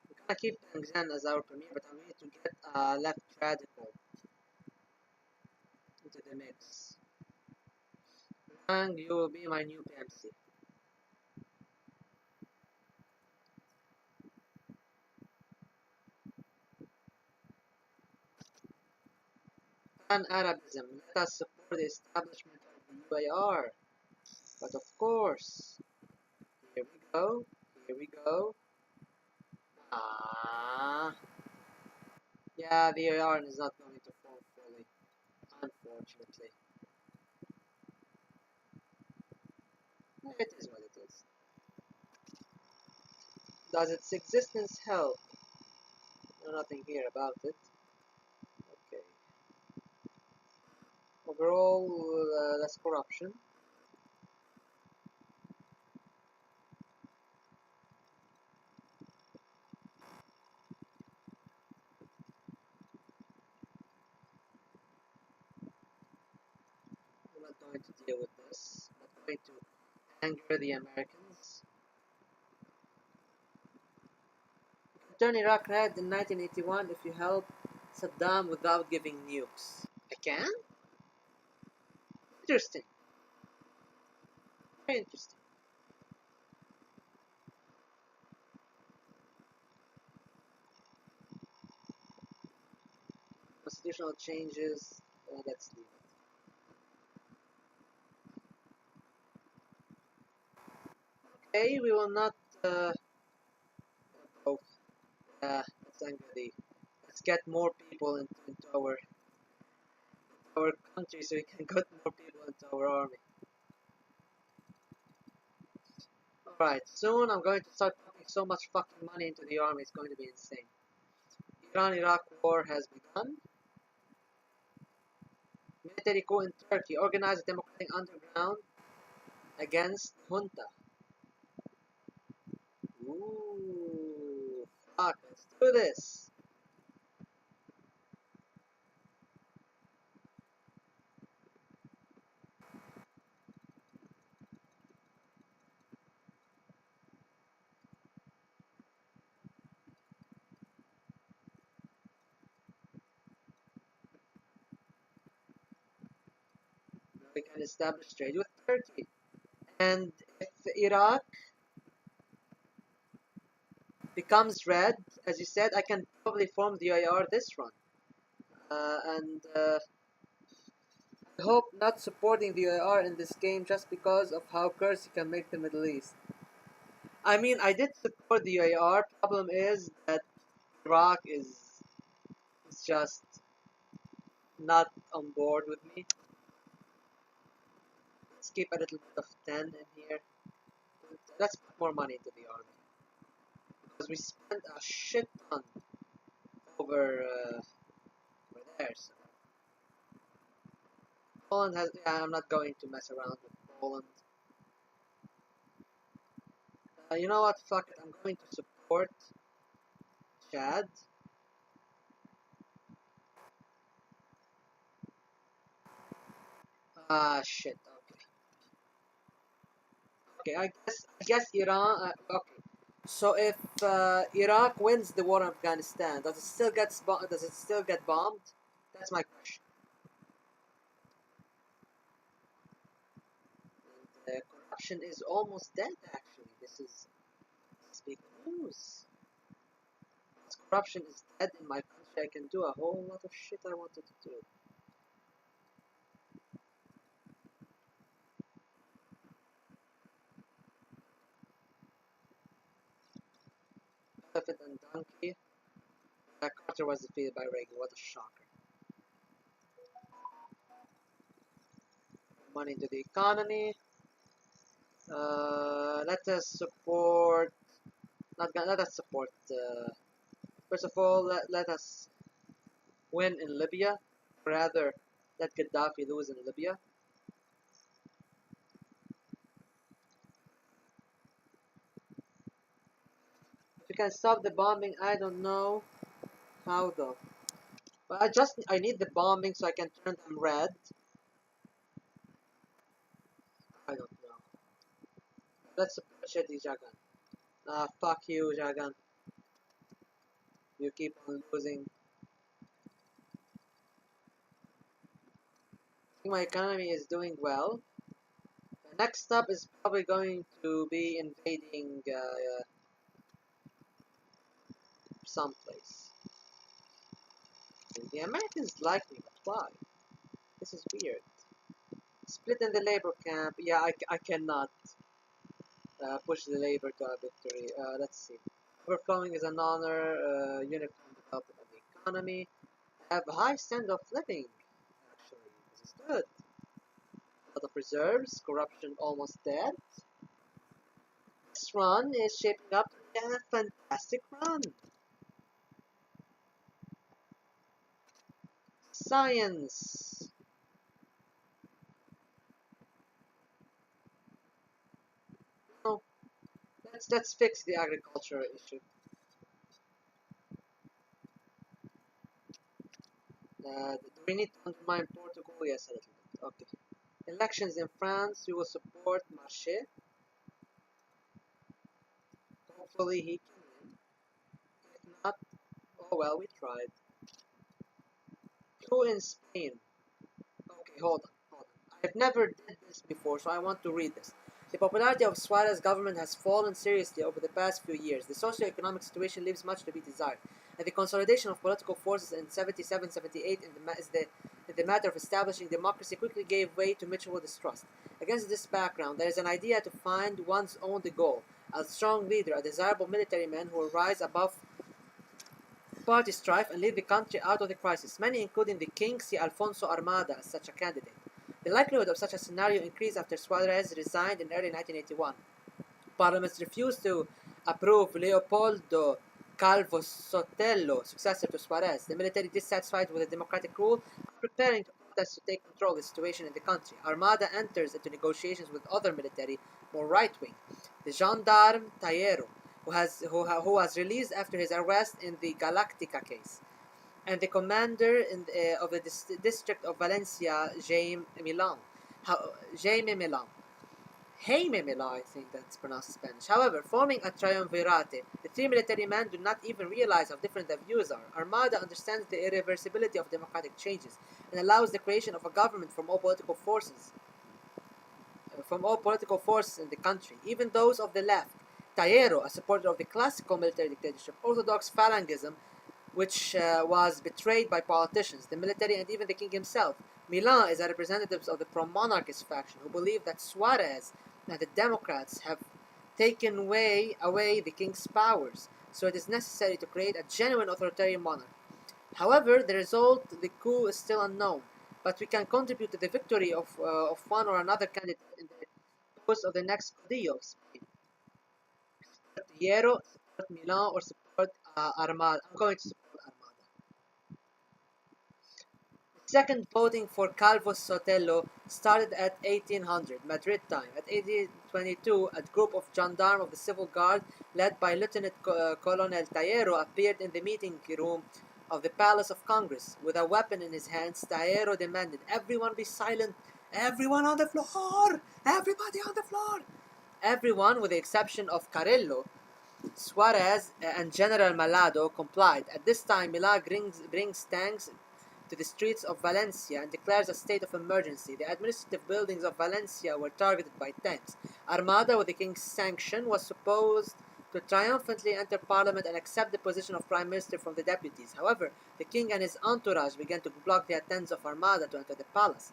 We're gonna keep Tang Zhen as our premier, but I need to get left radical into the mix. Wang, you will be my new PMC. Pan-Arabism. Let us support the establishment of the UAR. But of course, here we go, here we go. Ah, yeah, the UAR is not going to form fully, unfortunately. It is what it is. Does its existence help? No, nothing here about it. Okay. Overall, less corruption. We're not going to deal with this. Not going to anger the Americans. Turn Iraq red in 1981 if you help Saddam without giving nukes. I can? Interesting. Very interesting. Constitutional changes, let's leave it. Okay, we will not go. Let's anger the. Let's get more people into our country so we can get more people into our army. Right, soon I'm going to start pumping so much fucking money into the army, it's going to be insane. Iran-Iraq war has begun. Military coup in Turkey. Organize a democratic underground against junta. Ooh, fuck, let's do this. We can establish trade with Turkey. And if Iraq becomes red, as you said, I can probably form the UAR this run. And I hope not supporting the UAR in this game just because of how cursed you can make the Middle East. I mean, I did support the UAR. Problem is that Iraq is just not on board with me. Let's keep a little bit of 10 in here. Let's put more money into the army. Because we spent a shit ton over there. So. Poland has. Yeah, I'm not going to mess around with Poland. You know what? Fuck it. I'm going to support Chad. Ah, shit. Okay. Okay. I guess Iran. Okay. So if Iraq wins the war in Afghanistan, does it still get bombed? That's my question. And corruption is almost dead. Actually, this is big news. Once corruption is dead in my country, I can do a whole lot of shit I wanted to do. Elephant and Donkey. Carter was defeated by Reagan. What a shocker. Money into the economy. Let us support. Not gonna let us support. First of all, let us win in Libya. Rather, let Gaddafi lose in Libya. If we can stop the bombing, I don't know how though. But I need the bombing so I can turn them red. I don't know. Let's support Shitty Jagan. Fuck you, Jagan. You keep on losing. I think my economy is doing well. The next step is probably going to be invading someplace. The Americans like me, but why? This is weird. Split in the labor camp. Yeah, I cannot push the labor to a victory. Let's see. Overflowing is an honor. Uniform development of the economy. Have a high standard of living. Actually, this is good. A lot of reserves. Corruption almost dead. This run is shaping up to be a fantastic run. Science. No, let's fix the agriculture issue. Do we need to undermine Portugal? Yes, a little bit. Okay. Elections in France, we will support Marché. Hopefully he can win. If not, oh well, we tried. Coup in Spain. Okay, hold on. I've never did this before, so I want to read this. The popularity of Suarez's government has fallen seriously over the past few years. The socio-economic situation leaves much to be desired, and the consolidation of political forces in 77-78 in the matter of establishing democracy quickly gave way to mutual distrust. Against this background, there is an idea to find one's own goal, a strong leader, a desirable military man who will rise above party strife and lead the country out of the crisis. Many, including the king, see Alfonso Armada as such a candidate. The likelihood of such a scenario increased after Suarez resigned in early 1981. Parliament refused to approve Leopoldo Calvo Sotelo, successor to Suarez. The military, dissatisfied with the democratic rule, are preparing to protest to take control of the situation in the country. Armada enters into negotiations with other military, more right-wing. The gendarme Tayero, who was released after his arrest in the Galactica case, and the commander of the district of Valencia, Jaime Milan. Jaime Milan. Jaime Milan, I think that's pronounced in Spanish. However, forming a triumvirate, the three military men do not even realize how different their views are. Armada understands the irreversibility of democratic changes and allows the creation of a government from all political forces in the country, even those of the left. Tayero, a supporter of the classical military dictatorship, orthodox phalangism, which was betrayed by politicians, the military, and even the king himself. Milan is a representative of the pro-monarchist faction who believe that Suarez and the Democrats have taken away the king's powers, so it is necessary to create a genuine authoritarian monarch. However, the result, the coup, is still unknown, but we can contribute to the victory of one or another candidate in the course of the next Codillo of Spain. Support support Milan, or support Armada. I'm going to support Armada. Second voting for Calvo Sotelo started at 1800 Madrid time. At 1822, a group of gendarmes of the civil guard, led by Lieutenant Colonel Tayero, appeared in the meeting room of the Palace of Congress. With a weapon in his hands, Tayero demanded, "Everyone be silent! Everyone on the floor! Everybody on the floor!" Everyone, with the exception of Carrillo, Suarez, and General Malado, complied. At this time, Milà brings tanks to the streets of Valencia and declares a state of emergency. The administrative buildings of Valencia were targeted by tanks. Armada, with the king's sanction, was supposed to triumphantly enter parliament and accept the position of prime minister from the deputies. However, the king and his entourage began to block the attempts of Armada to enter the palace.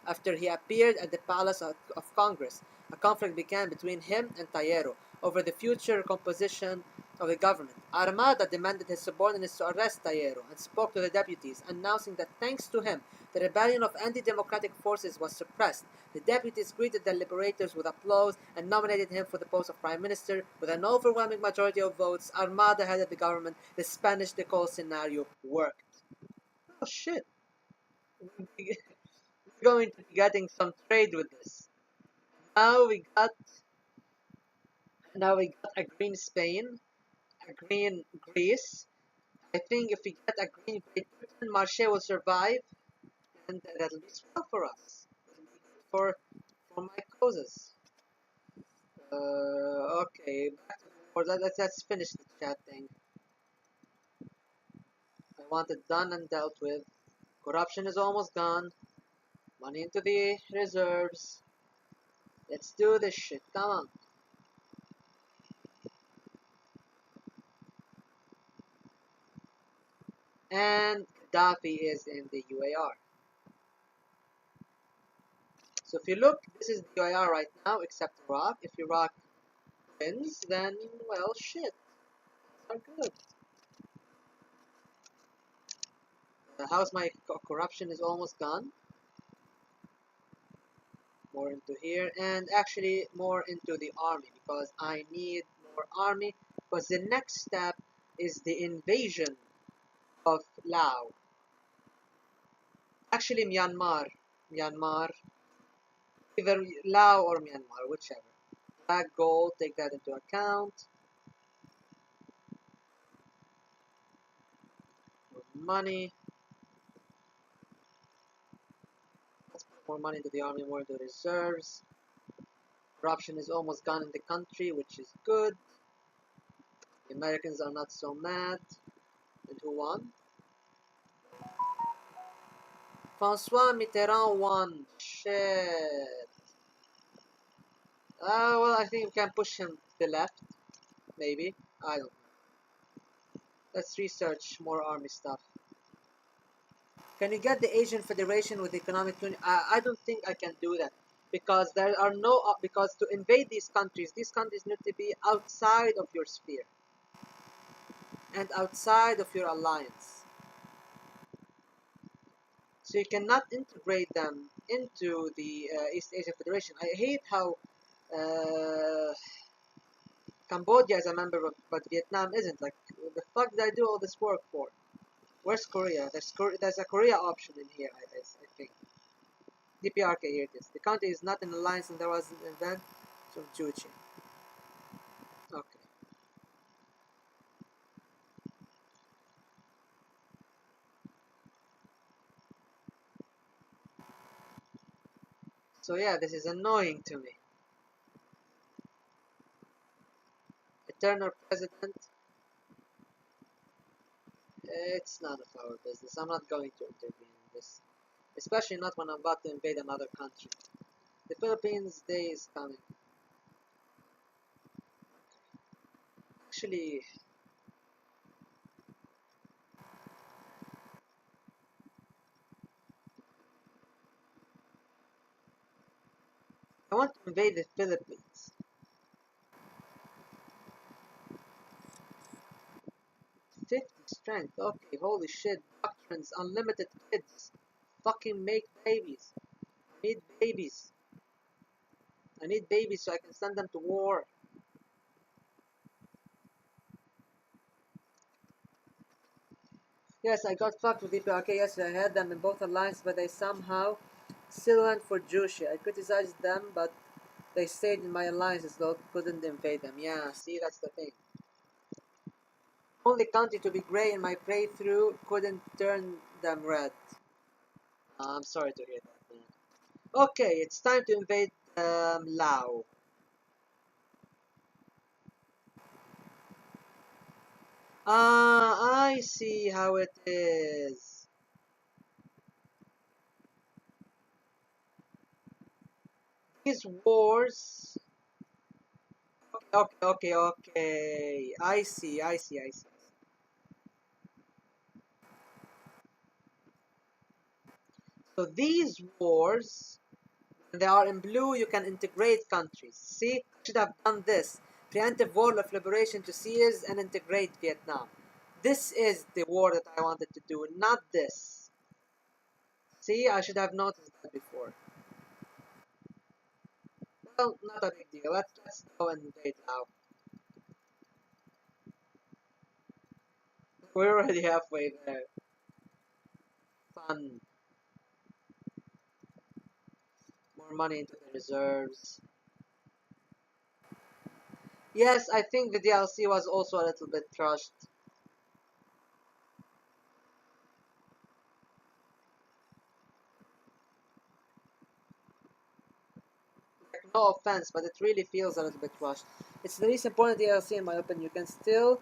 After he appeared at the Palace of Congress, a conflict began between him and Tayero over the future composition of the government. Armada demanded his subordinates to arrest Tayero and spoke to the deputies, announcing that thanks to him, the rebellion of anti-democratic forces was suppressed. The deputies greeted the liberators with applause and nominated him for the post of prime minister. With an overwhelming majority of votes, Armada headed the government. The Spanish Decol scenario worked. Oh shit. We're going to be getting some trade with this. Now we got a green Spain, a green Greece. I think if we get a green Great Britain, Marche will survive, and that'll be swell for us. For my causes. Okay, back to the board. Let's finish the chat thing. I want it done and dealt with. Corruption is almost gone. Money into the reserves. Let's do this shit. Come on. And Gaddafi is in the UAR. So if you look, this is the UAR right now, except Iraq. If Iraq wins, then, well, shit. Are good. How's my corruption is almost gone? More into here, and actually more into the army, because I need more army, because the next step is the invasion of Laos. Actually, Myanmar, either Laos or Myanmar, whichever. Black gold, take that into account. More money. Let's put more money into the army, more into reserves. Corruption is almost gone in the country, which is good. The Americans are not so mad. And who won? Francois Mitterrand won. Shit. Well, I think we can push him to the left. Maybe. I don't know. Let's research more army stuff. Can you get the Asian Federation with economic union? I don't think I can do that. Because there are no... because to invade these countries need to be outside of your sphere. And outside of your alliance. So you cannot integrate them into the East Asia Federation. I hate how Cambodia is a member of, but Vietnam isn't. Like, the fuck did I do all this work for? Where's Korea? There's a Korea option in here, I think. DPRK, here it is. The country is not in alliance and there was an event from Juche. Okay. So yeah, this is annoying to me. Eternal president. It's none of our business. I'm not going to intervene in this. Especially not when I'm about to invade another country. The Philippines day is coming. Actually, I want to invade the Philippines. 50 strength. Okay, holy shit. Doctrines, unlimited kids. Fucking make babies. I need babies. I need babies so I can send them to war. Yes, I got fucked with DPRK yesterday. I had them in both alliances, but they somehow still went for Juche. I criticized them, but they stayed in my alliances, though couldn't invade them. Yeah, see, that's the thing. Only country to be grey in my playthrough couldn't turn them red. I'm sorry to hear that, man. Okay, it's time to invade Lao. Ah, I see how it is. These wars. Okay. I see. So these wars, when they are in blue, you can integrate countries. See, I should have done this. Preemptive war of liberation to seize and integrate Vietnam. This is the war that I wanted to do, not this. See, I should have noticed that before. Well, not a big deal. Let's go and invade now. We're already halfway there. Fun. More money into the reserves. Yes, I think the DLC was also a little bit rushed. Like, no offense, but it really feels a little bit rushed. It's the least important DLC in my opinion. You can still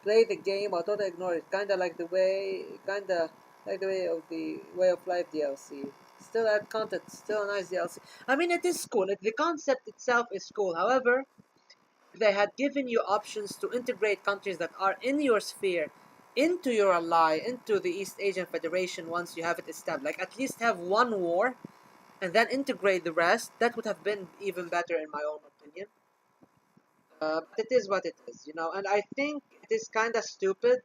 play the game but don't ignore it. Kinda like the way of the Way of Life DLC. Still add content, still a nice DLC. I mean, it is cool. The concept itself is cool. However, if they had given you options to integrate countries that are in your sphere into your ally, into the East Asian Federation once you have it established, like at least have one war and then integrate the rest, that would have been even better in my own opinion. But it is what it is, you know, and I think it is kind of stupid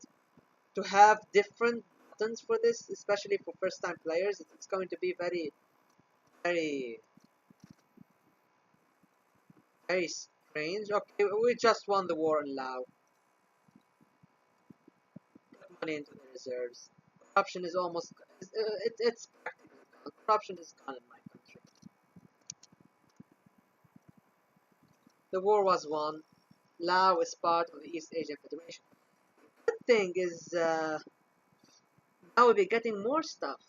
to have different buttons for this, especially for first time players. It's going to be very, very strange. Okay, we just won the war in Laos. Put money into the reserves. Corruption is almost, it's practically gone. Corruption is gone in my country. The war was won. Laos is part of the East Asian Federation. The thing is, now we'll be getting more stuff.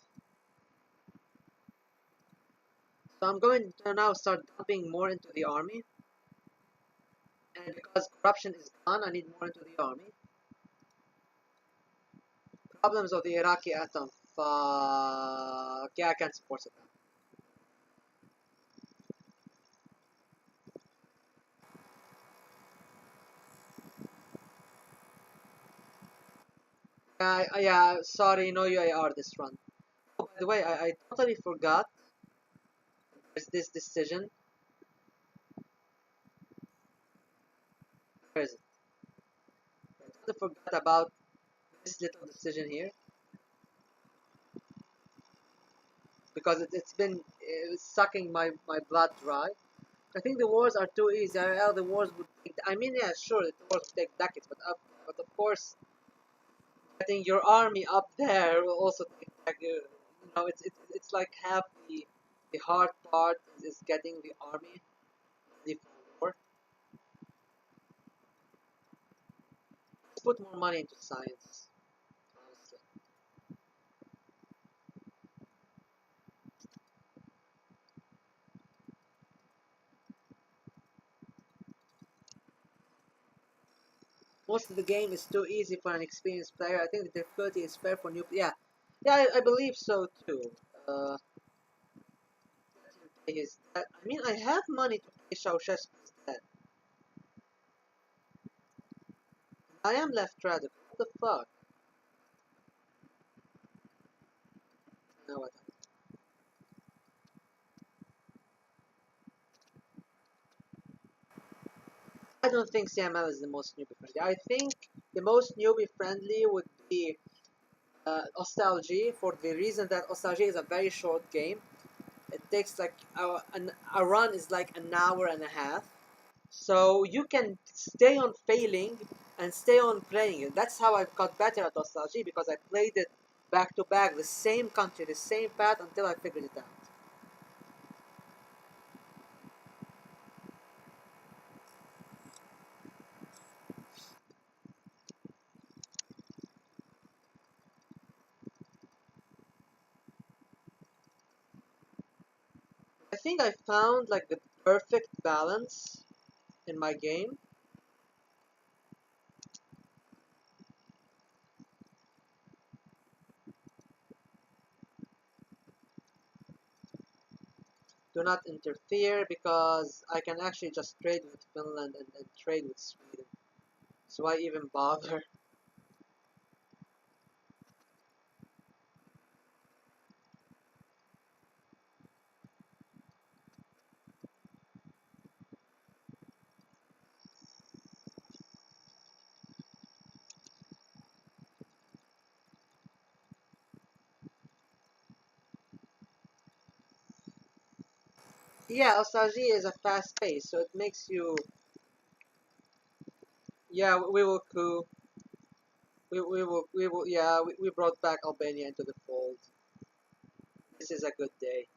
So I'm going to now start dumping more into the army. And because corruption is gone, I need more into the army. Problems of the Iraqi atom. Fuck. Yeah, I can't support it. Yeah, sorry, no UAR this run. Oh, by the way, I totally forgot. There's this decision. Where is it? I totally forgot about this little decision here. Because it's been sucking my blood dry. I think the wars are too easy. The wars would take, I mean, yeah, sure, the wars would take decades, but of course, getting your army up there will also take you know, it's like half the hard part is getting the army ready for war. Let's put more money into science, honestly. Most of the game is too easy for an experienced player. I think the difficulty is fair for new. Yeah, yeah, I believe so too. Uh, is that, I mean, I have money to pay Ceausescu's debt. I am left radical. What the fuck? You know what? I don't think CML is the most newbie friendly. I think the most newbie friendly would be Nostalgia, for the reason that Nostalgia is a very short game. It takes like a run is like an hour and a half. So you can stay on failing and stay on playing it. That's how I got better at Nostalgia, because I played it back to back, the same country, the same path, until I figured it out. I think I found like the perfect balance in my game. Do not interfere, because I can actually just trade with Finland and then trade with Sweden. So why even bother? Yeah, Osaji is a fast pace, so it makes you. Yeah, we will coup. We will. Yeah, we brought back Albania into the fold. This is a good day.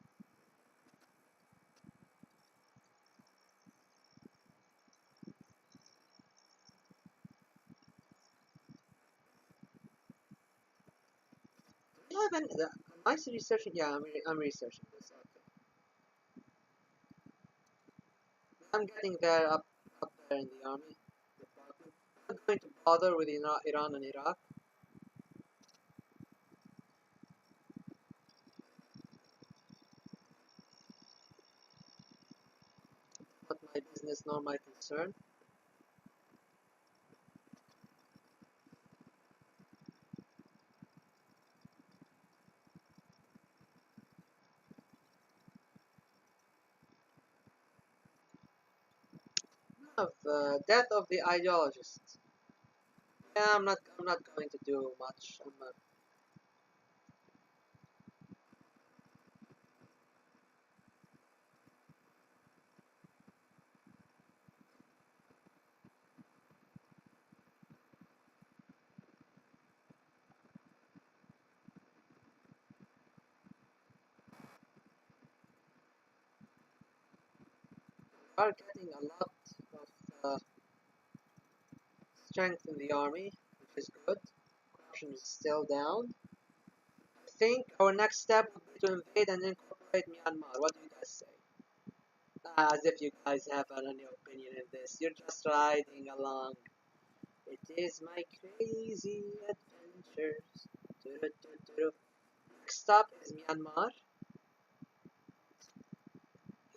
Do you have any? Am I researching? Yeah, I'm researching this. Okay. I'm getting there up there in the army department. I'm not going to bother with Iran and Iraq, not my business nor my concern. Of death of the ideologist. Yeah, I'm not going to do much. are getting a lot of strength in the army, which is good. Corruption is still down. I think our next step would be to invade and incorporate Myanmar. What do you guys say? As if you guys have any opinion in this. You're just riding along. It is my crazy adventures. Doo-doo-doo-doo. Next stop is Myanmar.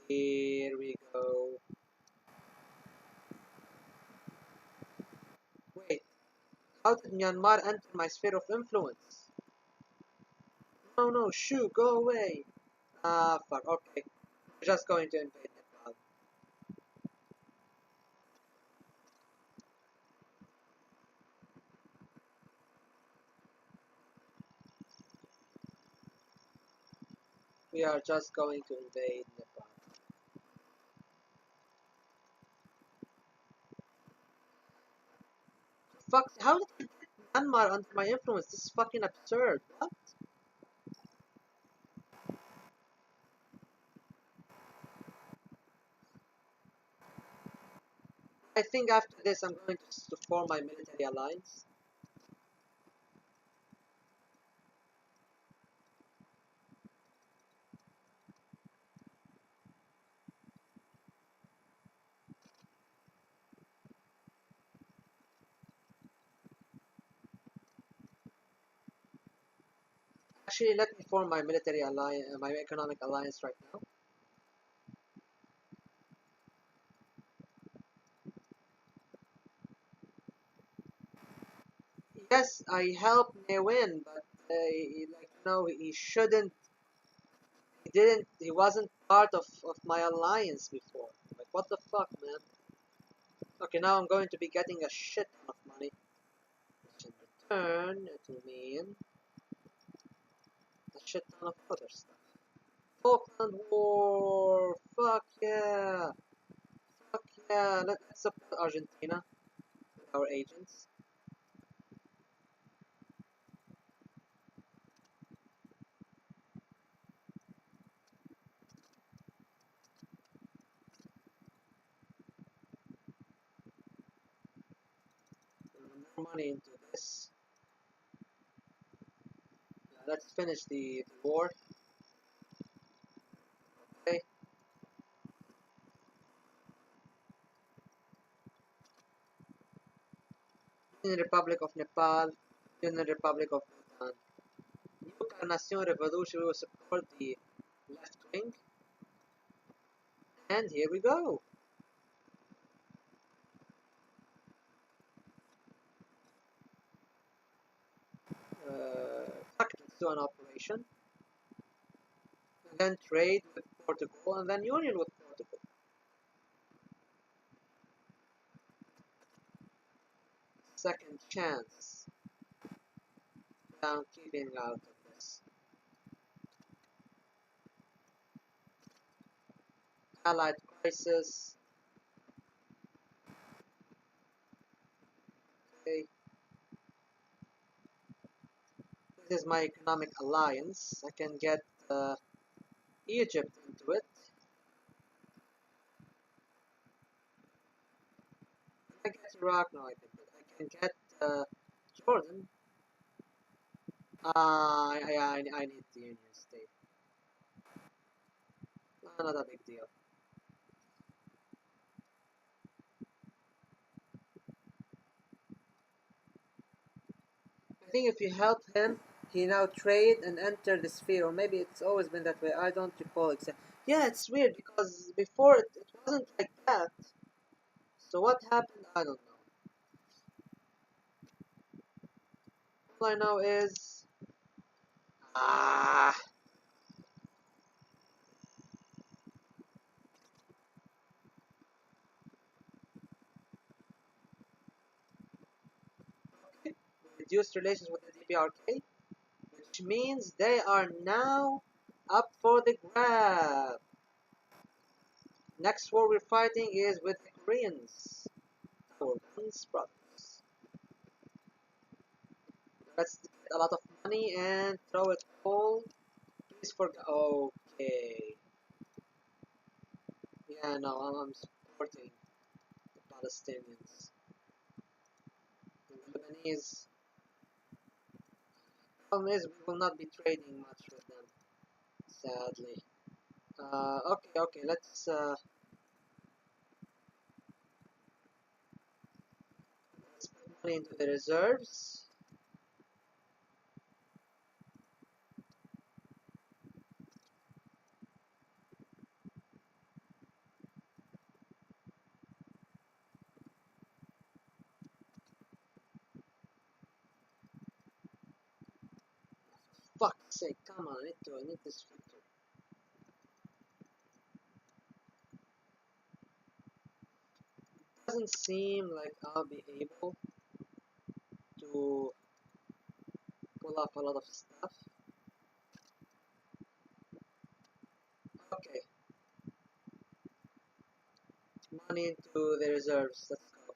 Here we go. Wait, how did Myanmar enter my sphere of influence? No, no, shoo, go away. Ah, fuck, okay. We're just going to invade Nepal. We are just going to invade Nepal. Fuck, how did I get Myanmar under my influence? This is fucking absurd. What? I think after this I'm going to form my military alliance. Actually, let me form my military alliance, my economic alliance right now. Yes, I helped Ne win, but he shouldn't. He wasn't part of my alliance before. Like, what the fuck, man? Okay, now I'm going to be getting a shit ton of money. Which in return, it will mean a shit ton of other stuff. Falkland War! Fuck yeah! Fuck yeah! Let's support Argentina with our agents. More money into this. Let's finish the war. Okay. Union Republic of Nepal, Union Republic of Bhutan. New Carnation Revolution will support the left wing. And here we go. Fuck, let's do an operation. And then trade with Portugal, and then union with Portugal. Second chance. Down, keeping out of this. Allied crisis. Okay. This is my economic alliance. I can get Egypt into it. I get Iraq now. I can get Jordan. I need the Union State. Not a big deal. I think if you help him, he now trade and enter the sphere, or maybe it's always been that way. I don't recall exactly. Yeah, it's weird because before it wasn't like that. So what happened? I don't know. All I know is ah. Okay. Reduced relations with the DPRK, which means they are now up for the grab. Next war we're fighting is with the Koreans, our once brothers. Let's get a lot of money and throw it all. Please forget. Okay. Yeah, no, I'm supporting the Palestinians. The Lebanese. Problem is, we will not be trading much with them, sadly. Okay, let's put money into the reserves. Fuck's sake, come on, I need this victory. Doesn't seem like I'll be able to pull off a lot of stuff. Okay, money into the reserves, let's go.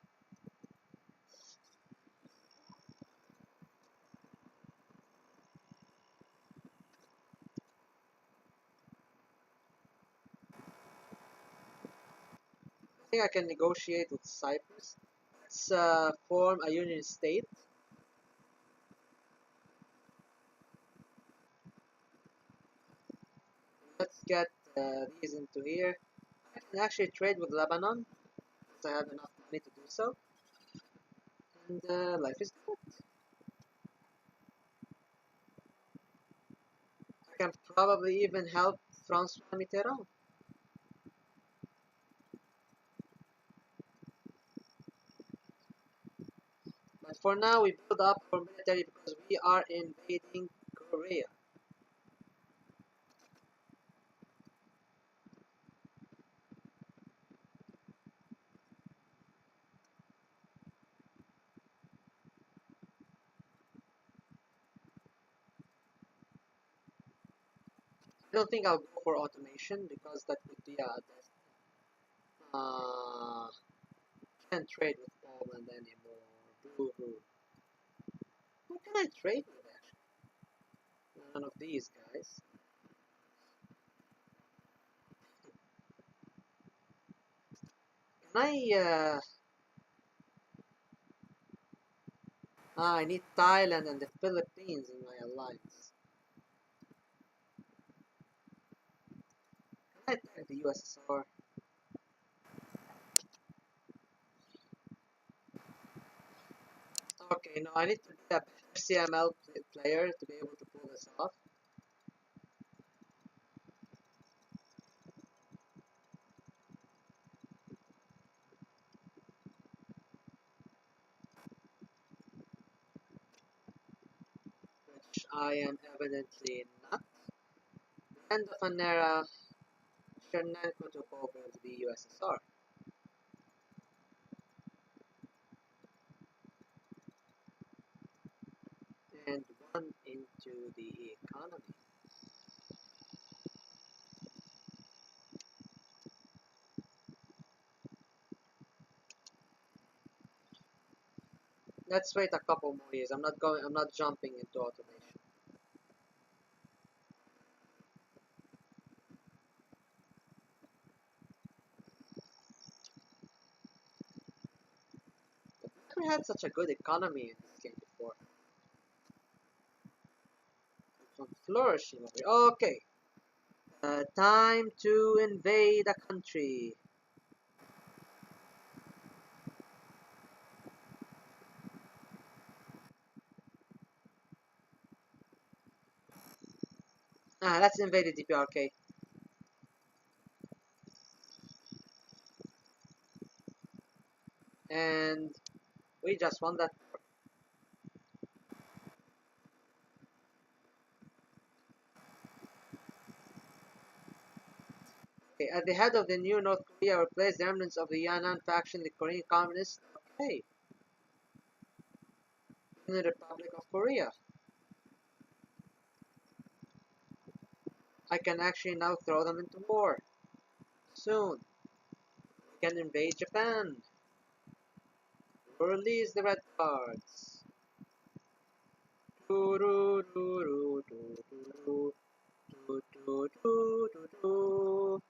think I can negotiate with Cyprus. Let's form a union state. Let's get these into here. I can actually trade with Lebanon because I have enough money to do so. And life is good. I can probably even help François Mitterrand. But for now, we build up our military because we are invading Korea. I don't think I'll go for automation because that would be a can't trade with Poland anymore. Boo hoo. Who can I trade with actually? None of these guys. Can I need Thailand and the Philippines in my alliance. Can I attack the USSR? Okay, no, I need to be a better CML player to be able to pull this off. Which I am evidently not. The end of an era, Chernenko took over the USSR. And one into the economy. Let's wait a couple more years. I'm not jumping into automation. I've never had such a good economy in this game before. I'm flourishing over here. Okay. Time to invade a country. Let's invade the DPRK. And we just won that. Okay, at the head of the new North Korea replaced the remnants of the Yan'an faction, the Korean Communists. Okay. In the Republic of Korea. I can actually now throw them into war. Soon. We can invade Japan. Release the red cards. Do do do do do do do do do do.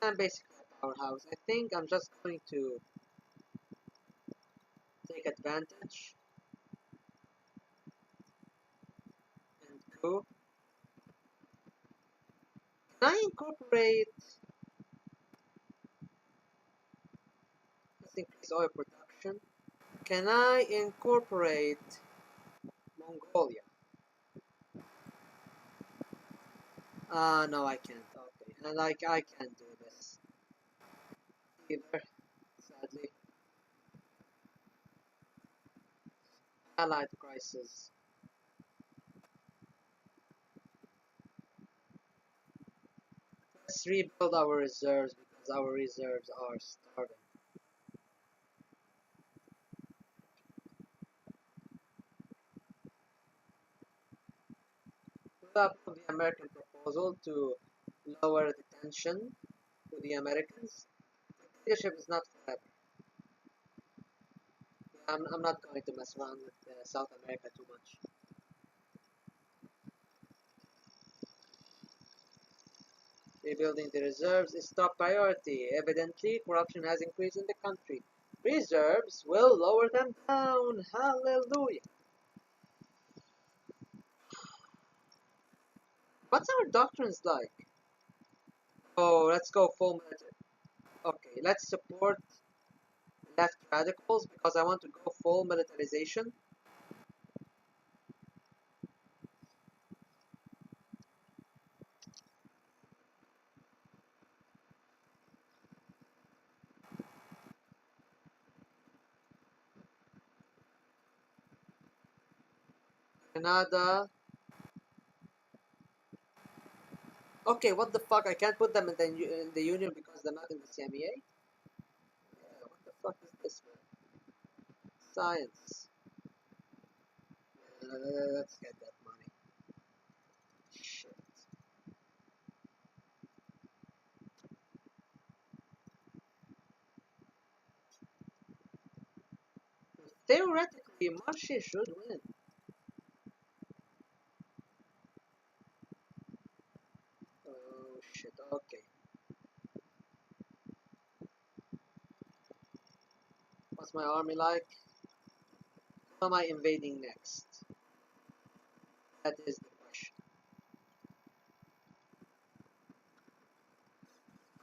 I'm basically a powerhouse. I think I'm just going to take advantage and go. Can I incorporate? Let's increase oil production. Can I incorporate Mongolia? No, I can't. Okay, and I can't do this either. Sadly, Allied crisis. Let's rebuild our reserves because our reserves are starving. Up the American proposal to lower the tension with the Americans. Leadership is not forever. I'm not going to mess around with South America too much. Rebuilding the reserves is top priority. Evidently, corruption has increased in the country. Reserves will lower them down. Hallelujah. What's our doctrines like? Oh, let's go full military. Okay, let's support left radicals because I want to go full militarization. Canada. Okay, what the fuck? I can't put them in the union because they're not in the CMEA? Yeah, what the fuck is this, man? Science. Let's get that money. Shit. Theoretically, Marche should win. Oh shit, okay. What's my army like? Who am I invading next? That is the question.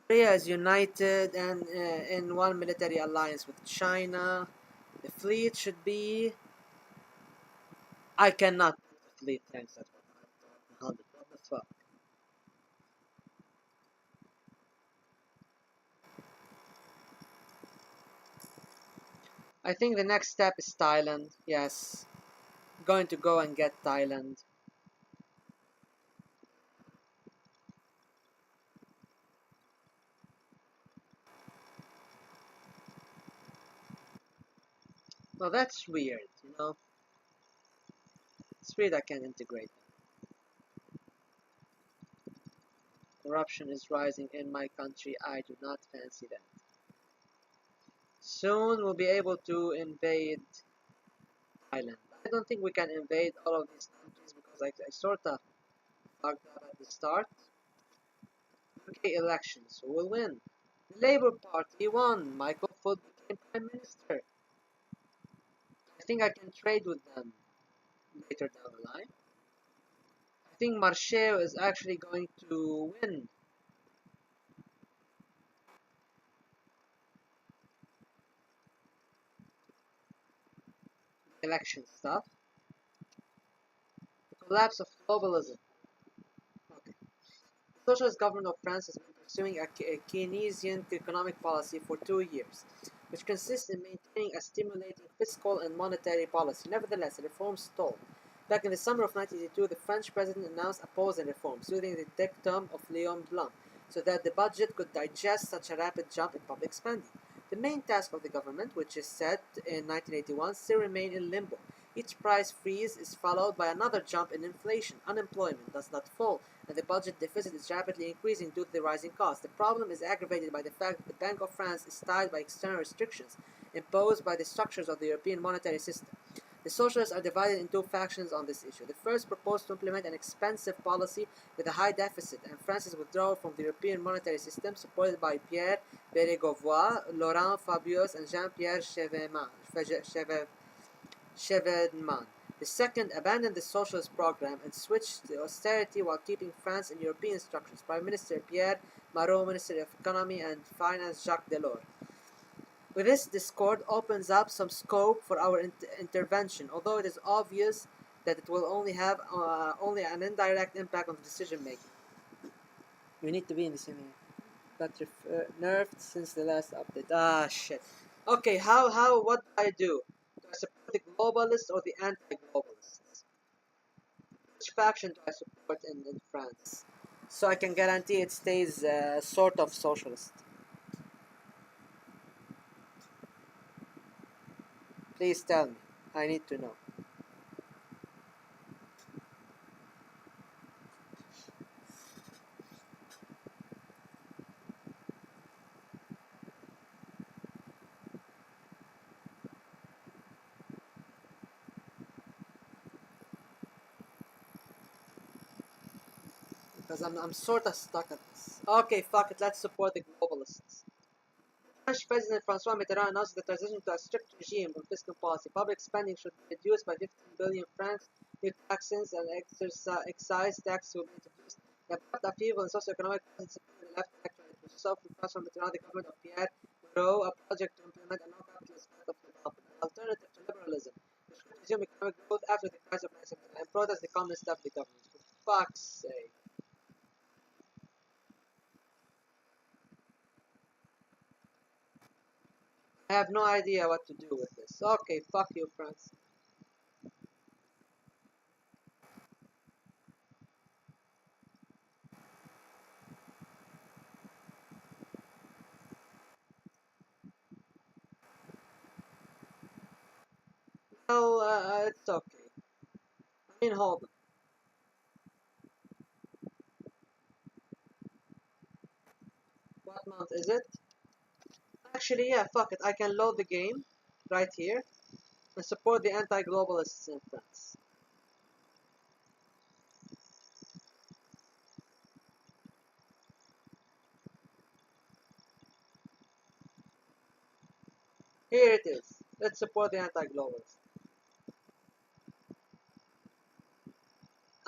Korea is united and in one military alliance with China. The fleet should be. I cannot put the fleet tanks at 100. What the fuck? I think the next step is Thailand. Yes. Going to go and get Thailand. Well, that's weird, you know? It's weird I can't integrate them. Corruption is rising in my country. I do not fancy that. Soon we'll be able to invade Thailand. I don't think we can invade all of these countries because I sort of fucked up at the start. UK elections. Who will win? The Labour Party won. Michael Foot became Prime Minister. I think I can trade with them later down the line. I think Marcheo is actually going to win election stuff. The collapse of globalism. Okay. The socialist government of France has been pursuing a Keynesian economic policy for 2 years, which consists in maintaining a stimulating fiscal and monetary policy. Nevertheless, the reforms stalled. Back in the summer of 1982, the French president announced opposing reforms, using the dictum of Léon Blum, so that the budget could digest such a rapid jump in public spending. The main task of the government, which is set in 1981, still remain in limbo. Each price freeze is followed by another jump in inflation. Unemployment does not fall, and the budget deficit is rapidly increasing due to the rising costs. The problem is aggravated by the fact that the Bank of France is tied by external restrictions imposed by the structures of the European monetary system. The socialists are divided into factions on this issue. The first proposed to implement an expensive policy with a high deficit and France's withdrawal from the European monetary system, supported by Pierre Bérégovoy, Laurent Fabius, and Jean-Pierre Chevènement. The second abandoned the socialist program and switched to austerity while keeping France in European structures. Prime Minister Pierre Marot, Minister of Economy and Finance Jacques Delors. With this, discord opens up some scope for our intervention, although it is obvious that it will only have only an indirect impact on the decision making. We need to be in the same area. Got nerfed since the last update. Ah, shit. Okay, what do I do? Do I support the globalists or the anti-globalists? Which faction do I support in France? So I can guarantee it stays sort of socialist. Please tell me. I need to know. Because I'm sort of stuck at this. Okay, fuck it, let's support the globalists. French President Francois Mitterrand announced the transition to a strict regime of fiscal policy. Public spending should be reduced by 15 billion francs. New taxes and excise tax will be introduced. The abrupt upheaval in socioeconomic policy supported the left electorate, which sought to Francois Mitterrand, the government of Pierre Moreau, a project to implement a non-capitalist path of development, an alternative to liberalism, which could resume economic growth after the crisis of 1979 and protest the communist of the government. For fuck's sake. I have no idea what to do with this. Okay, fuck you, France. Well, it's okay. I mean, hold on. What month is it? Actually, yeah, fuck it. I can load the game right here and support the anti-globalists in France. Here it is. Let's support the anti-globalists.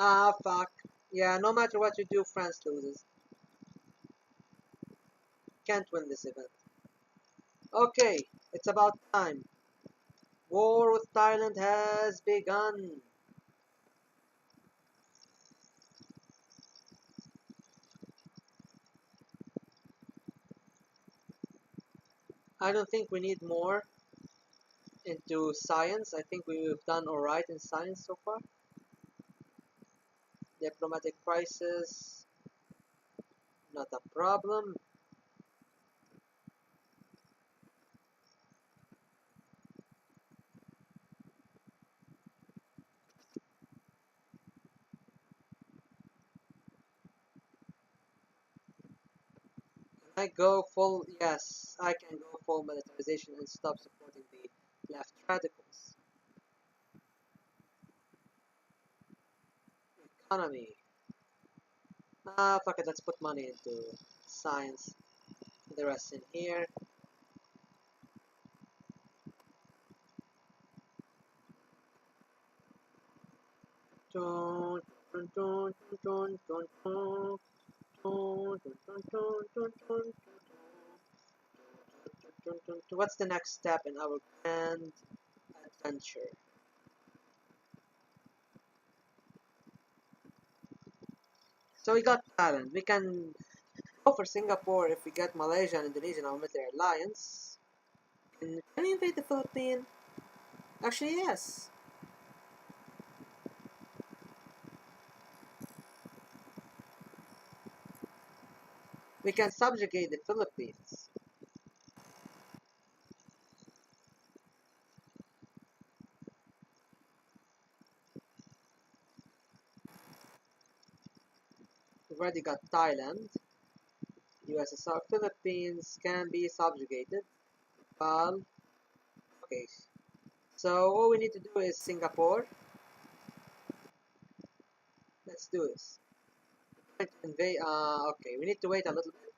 Ah, fuck. Yeah, no matter what you do, France loses. Can't win this event. Okay, it's about time. War with Thailand has begun. I don't think we need more into science. I think we've done alright in science so far. Diplomatic crisis, not a problem. I go full, yes, I can go full militarization and stop supporting the left radicals. Economy. Ah, fuck it, let's put money into science. The rest in here. Dun, dun, dun, dun, dun, dun, dun, dun, dun, dun, dun, dun, What's the next step in our grand adventure? So we got Thailand. We can go for Singapore if we get Malaysia and Indonesia in our military alliance. Can we invade the Philippines? Actually, yes. We can subjugate the Philippines. We've already got Thailand. USSR. Philippines can be subjugated. Well, okay. So all we need to do is Singapore. Let's do this. Invade. Okay. We need to wait a little bit.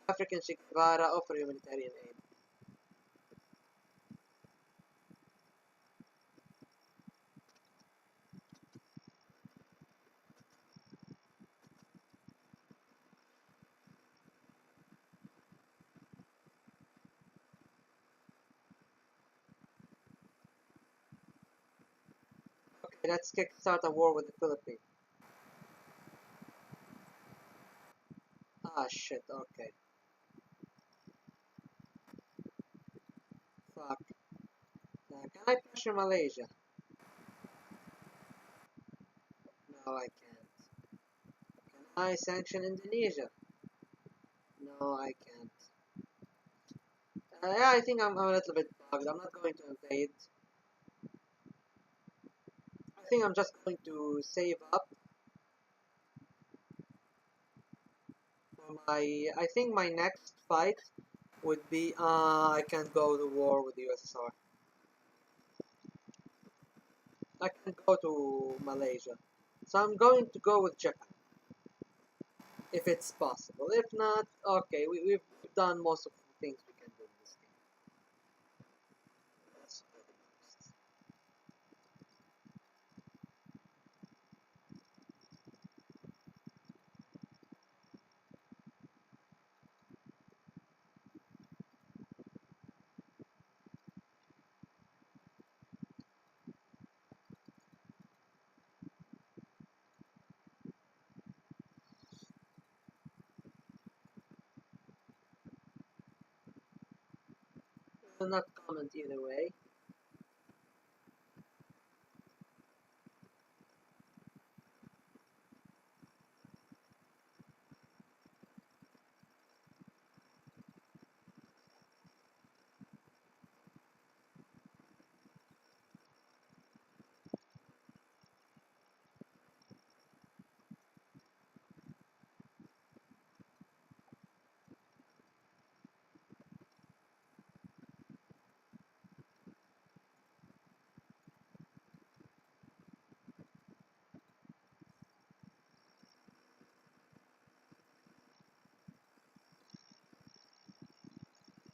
African Che Guevara offer humanitarian aid. Okay, let's kickstart a war with the Philippines. Ah, shit. Okay. Fuck. Can I pressure Malaysia? No, I can't. Can I sanction Indonesia? No, I can't. Yeah, I think I'm a little bit bugged. I'm not going to invade. I think I'm just going to save up for my. I think my next fight would be. I can go to war with the USSR. I can go to Malaysia. So I'm going to go with Japan, if it's possible. If not, okay, we've done most of the things we can do in this game. Let's do the most. Will not comment either way.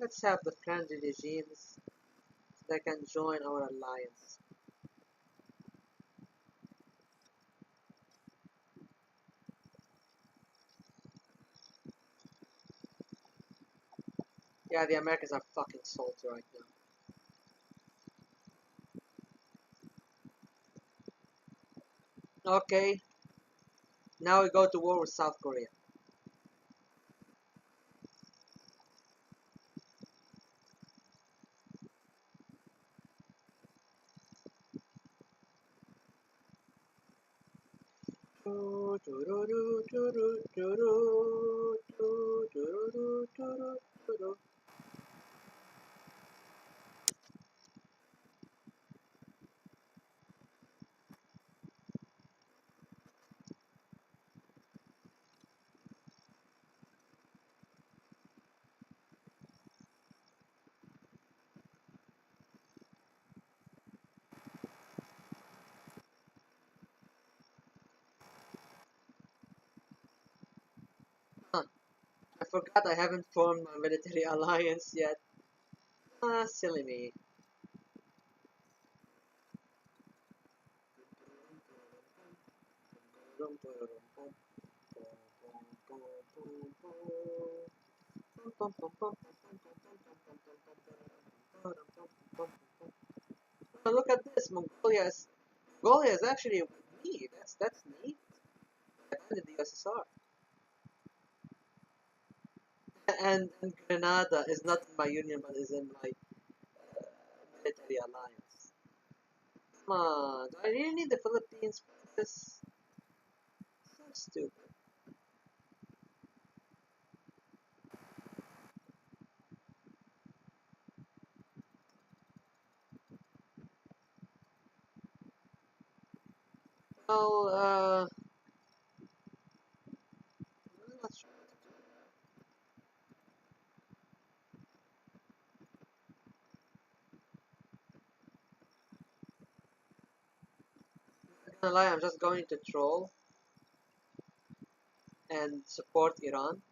Let's have the friendly regimes so they can join our alliance. Yeah, the Americans are fucking salty right now. Okay, now we go to war with South Korea. Huh, I forgot I haven't formed my military alliance yet. Ah, silly me. Oh, look at this, Mongolia is actually with me. That's neat. I ended the USSR. And Grenada is not in my union but is in my military alliance. Come on, do I really need the Philippines for this? So stupid. Well, I'm not sure what to do. Not gonna lie, I'm just going to troll and support Iran.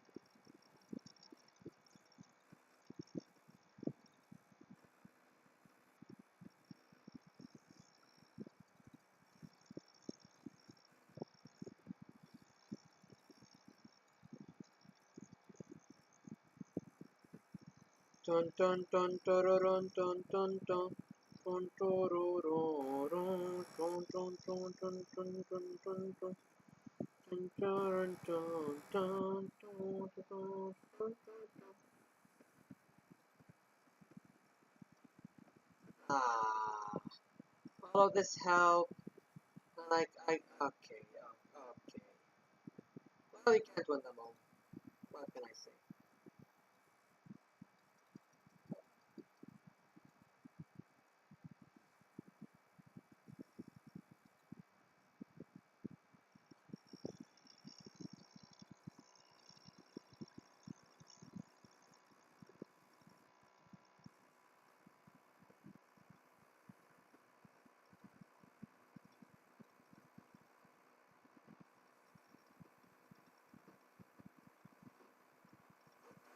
Ton ton ton tororon ton ton ton ton torororon ton ton ton ton ton ton ton ton ton toron ton ton ton ton ton ton. Ah, all of this help. Like okay, okay. Well, we can't win them all. What can I say?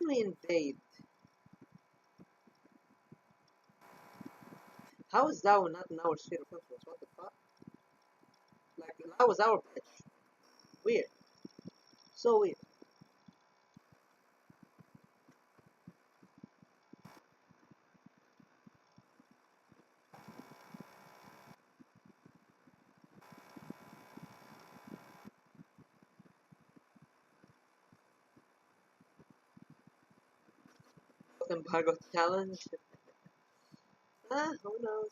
can we invade? How is Lao not in our sphere of influence? What the fuck? Like, Lao was our bitch. Weird. So weird. Embargo challenge? Who knows?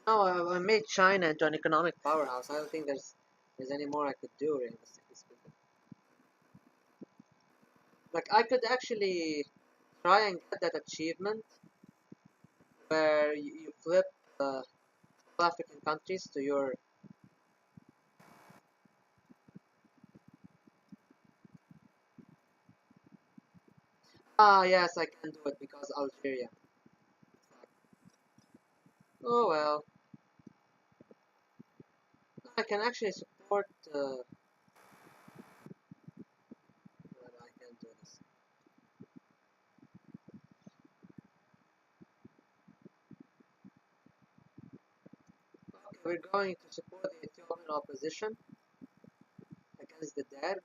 No, I made China into an economic powerhouse. I don't think there's any more I could do, realistically speaking. Like, I could actually try and get that achievement where you flip African countries to your. Ah, yes, I can do it because Algeria. Oh well, I can actually support. But I can't do this. Okay, we're going to support the Ethiopian opposition against the Derg.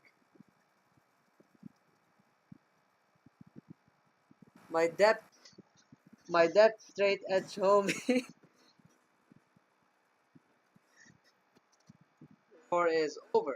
My debt, my debt straight edge homie war is over.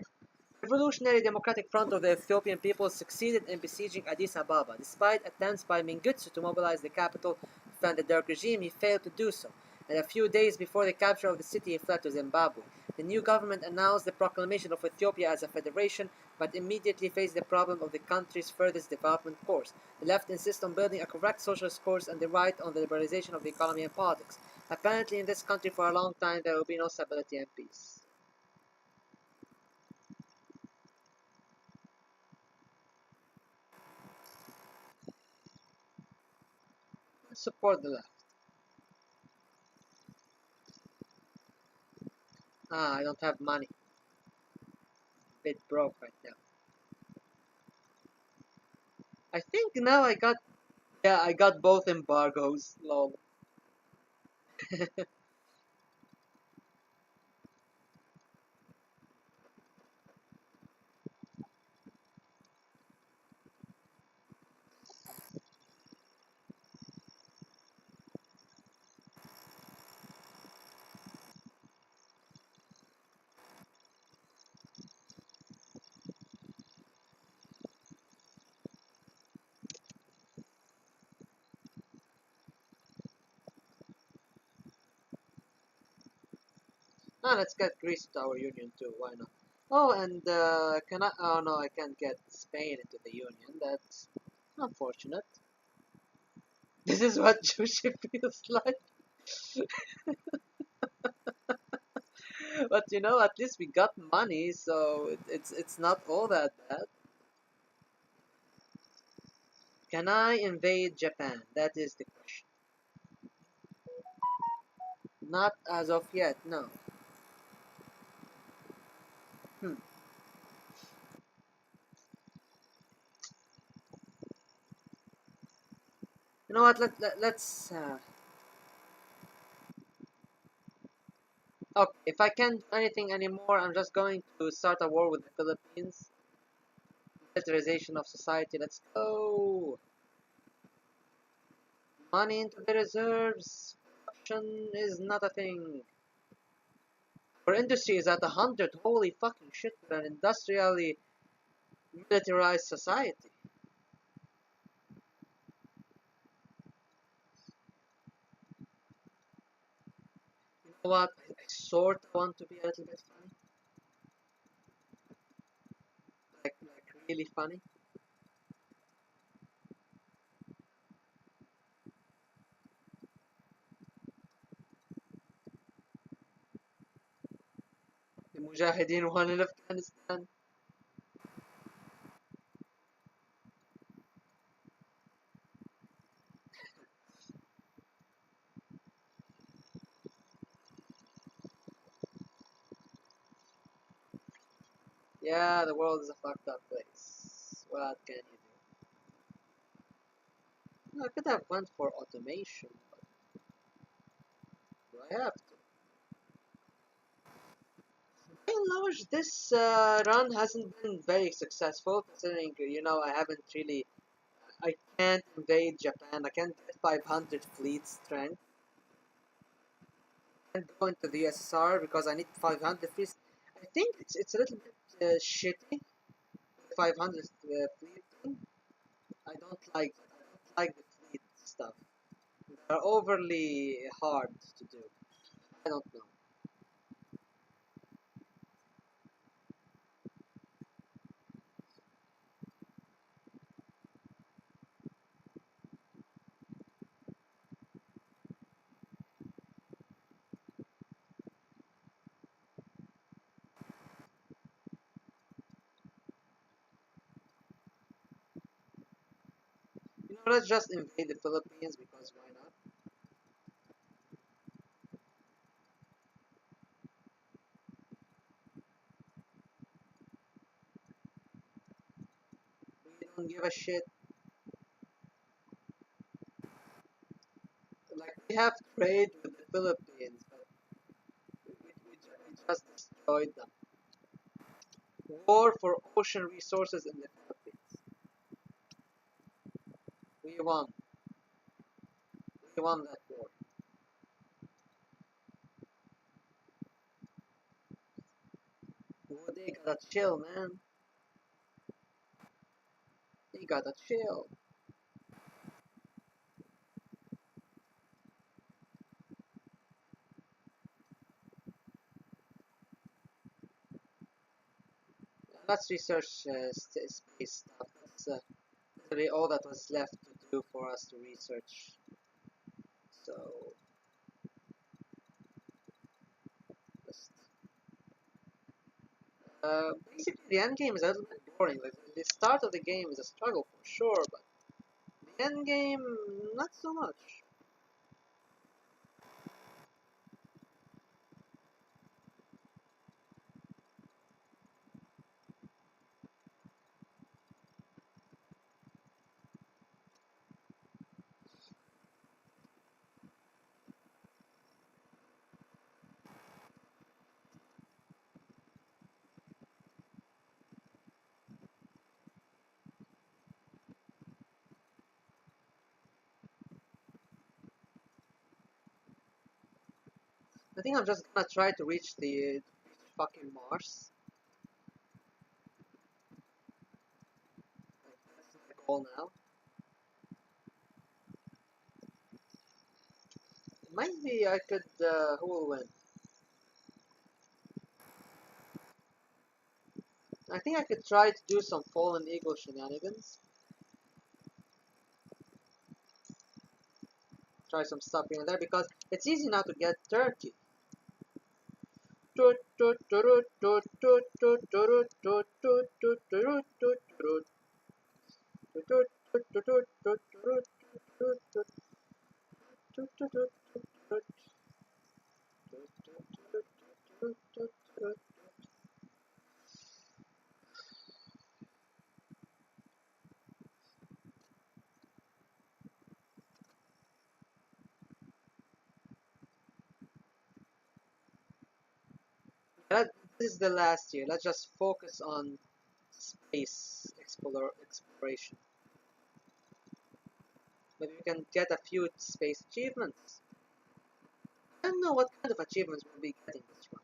Revolutionary Democratic Front of the Ethiopian people succeeded in besieging Addis Ababa. Despite attempts by Mengistu to mobilize the capital to defend the Derg regime, he failed to do so, and a few days before the capture of the city, he fled to Zimbabwe. The new government announced the proclamation of Ethiopia as a federation, but immediately faced the problem of the country's furthest development course. The left insists on building a correct socialist course and the right on the liberalization of the economy and politics. Apparently, in this country for a long time, there will be no stability and peace. Support the left. I don't have money. Bit broke right now. I think now I got, yeah, I got both embargoes. Lol. Let's get Greece to our union too. Why not? Oh, and can I? Oh no, I can't get Spain into the union. That's unfortunate. This is what Jushi feels like. But you know, at least we got money, so it's not all that bad. Can I invade Japan? That is the question. Not as of yet. No. Hmm. You know what? Let's. Okay, if I can't do anything anymore, I'm just going to start a war with the Philippines. Militarization of society. Let's go. Money into the reserves. Corruption is not a thing. Our industry is at 100. Holy fucking shit, we're an industrially militarized society. You know what? I sort of want to be a little bit funny. Like really funny. Mujahideen won in Afghanistan. Yeah, the world is a fucked up place. What can you do? I could have went for automation, but do I have to? By and large, this run hasn't been very successful, considering, I haven't really. I can't invade Japan. I can't get 500 fleet strength. I can't go into the USSR because I need 500 fleet. I think it's a little bit shitty. 500 fleet thing. I don't like that. I don't like the fleet stuff. They're overly hard to do. I don't know. Let's just invade the Philippines because why not? We don't give a shit. Like we have trade with the Philippines, but we just destroyed them. War for ocean resources in the Philippines. We won. We won that war. Oh, they gotta chill, man. They gotta chill. Let's research space stuff. That's literally all that was left to do for us to research. So, just basically the end game is a little bit boring. Like the start of the game is a struggle for sure, but the end game not so much. I think I'm just gonna try to reach the fucking Mars. Like, that's the goal now. It might be I could. Who will win? I think I could try to do some Fallen Eagle shenanigans. Try some stuff here and there because it's easy now to get Turkey. This is the last year. Let's just focus on space exploration. Maybe we can get a few space achievements. I don't know what kind of achievements we'll be getting this run.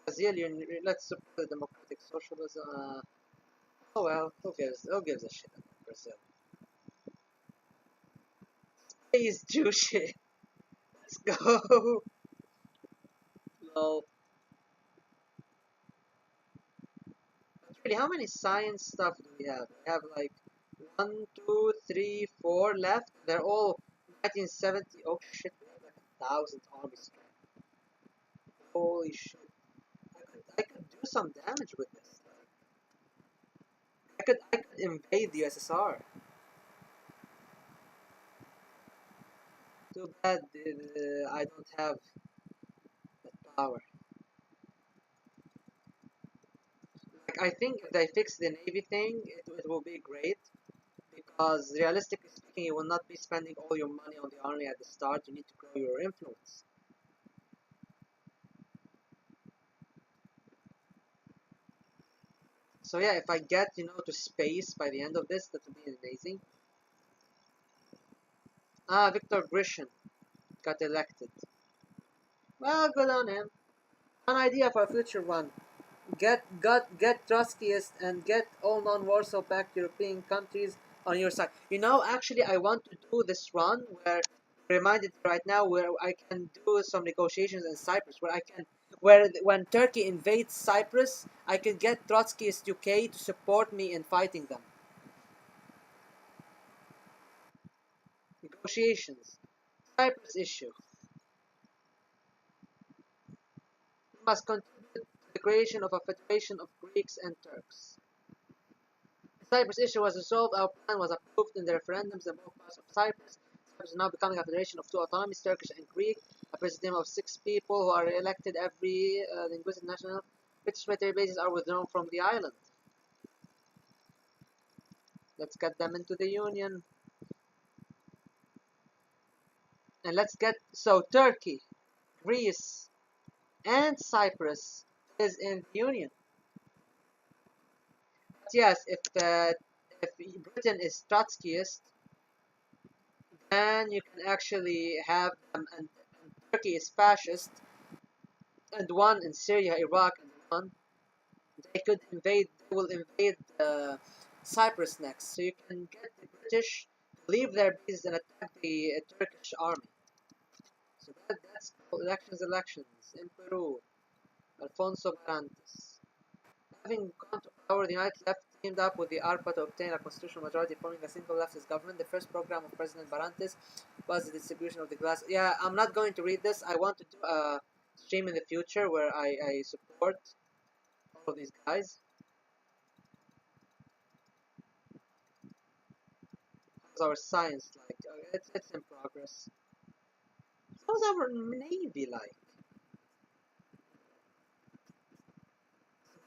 Brazilian, let's support the democratic socialism. Oh well, who gives a shit about Brazil? Space Juicy. Let's go. Lol. But really, how many science stuff do we have? We have like One, two, three, four left. They're all 1970. Oh shit, we have like 1,000 armies. Holy shit. I could do some damage with this. I could invade the USSR. Too bad I don't have that power. Like, I think if they fix the Navy thing, it will be great. Because realistically speaking, you will not be spending all your money on the army at the start. You need to grow your influence. So yeah, if I get, to space by the end of this, that would be amazing. Ah, Victor Grishin got elected. Well, good on him. An idea for a future one. Get Trotskyist and get all non-Warsaw Pact European countries on your side. Actually, I want to do this run where reminded right now where I can do some negotiations in Cyprus, where when Turkey invades Cyprus, I can get Trotskyist UK to support me in fighting them. Negotiations. Cyprus issue. We must contribute to the creation of a federation of Greeks and Turks. The Cyprus issue was resolved. Our plan was approved in the referendums in both parts of Cyprus. Cyprus is now becoming a federation of two autonomies, Turkish and Greek. A presidium of 6 people who are elected every linguistic national. British military bases are withdrawn from the island. Let's get them into the union. And let's get Turkey, Greece, and Cyprus is in the union. But yes, if Britain is Trotskyist, then you can actually have them, and Turkey is fascist, and one in Syria, Iraq, and one they will invade Cyprus next. So you can get the British to leave their bases and attack the Turkish army. So that's elections in Peru. Alfonso Barantes. Having gone to power, the United Left teamed up with the ARPA to obtain a constitutional majority, forming a single leftist government. The first program of President Barantes was the distribution of the glass. Yeah, I'm not going to read this. I want to do a stream in the future where I support all of these guys. How's our science like? It's in progress. How's our navy like?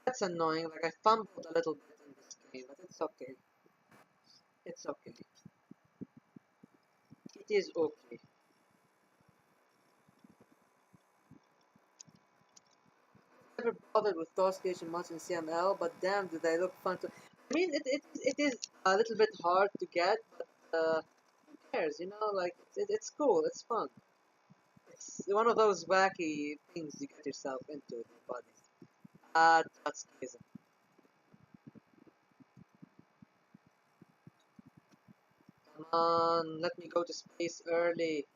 That's annoying. Like I fumbled a little bit in this game, but it's okay. It's okay. It is okay. Never bothered with DOS creation mods in CML, but damn, do they look fun to. I mean, it is a little bit hard to get, but who cares? Like it's cool. It's fun. It's one of those wacky things you get yourself into with your buddies. Trotskyism. Come on, let me go to space early.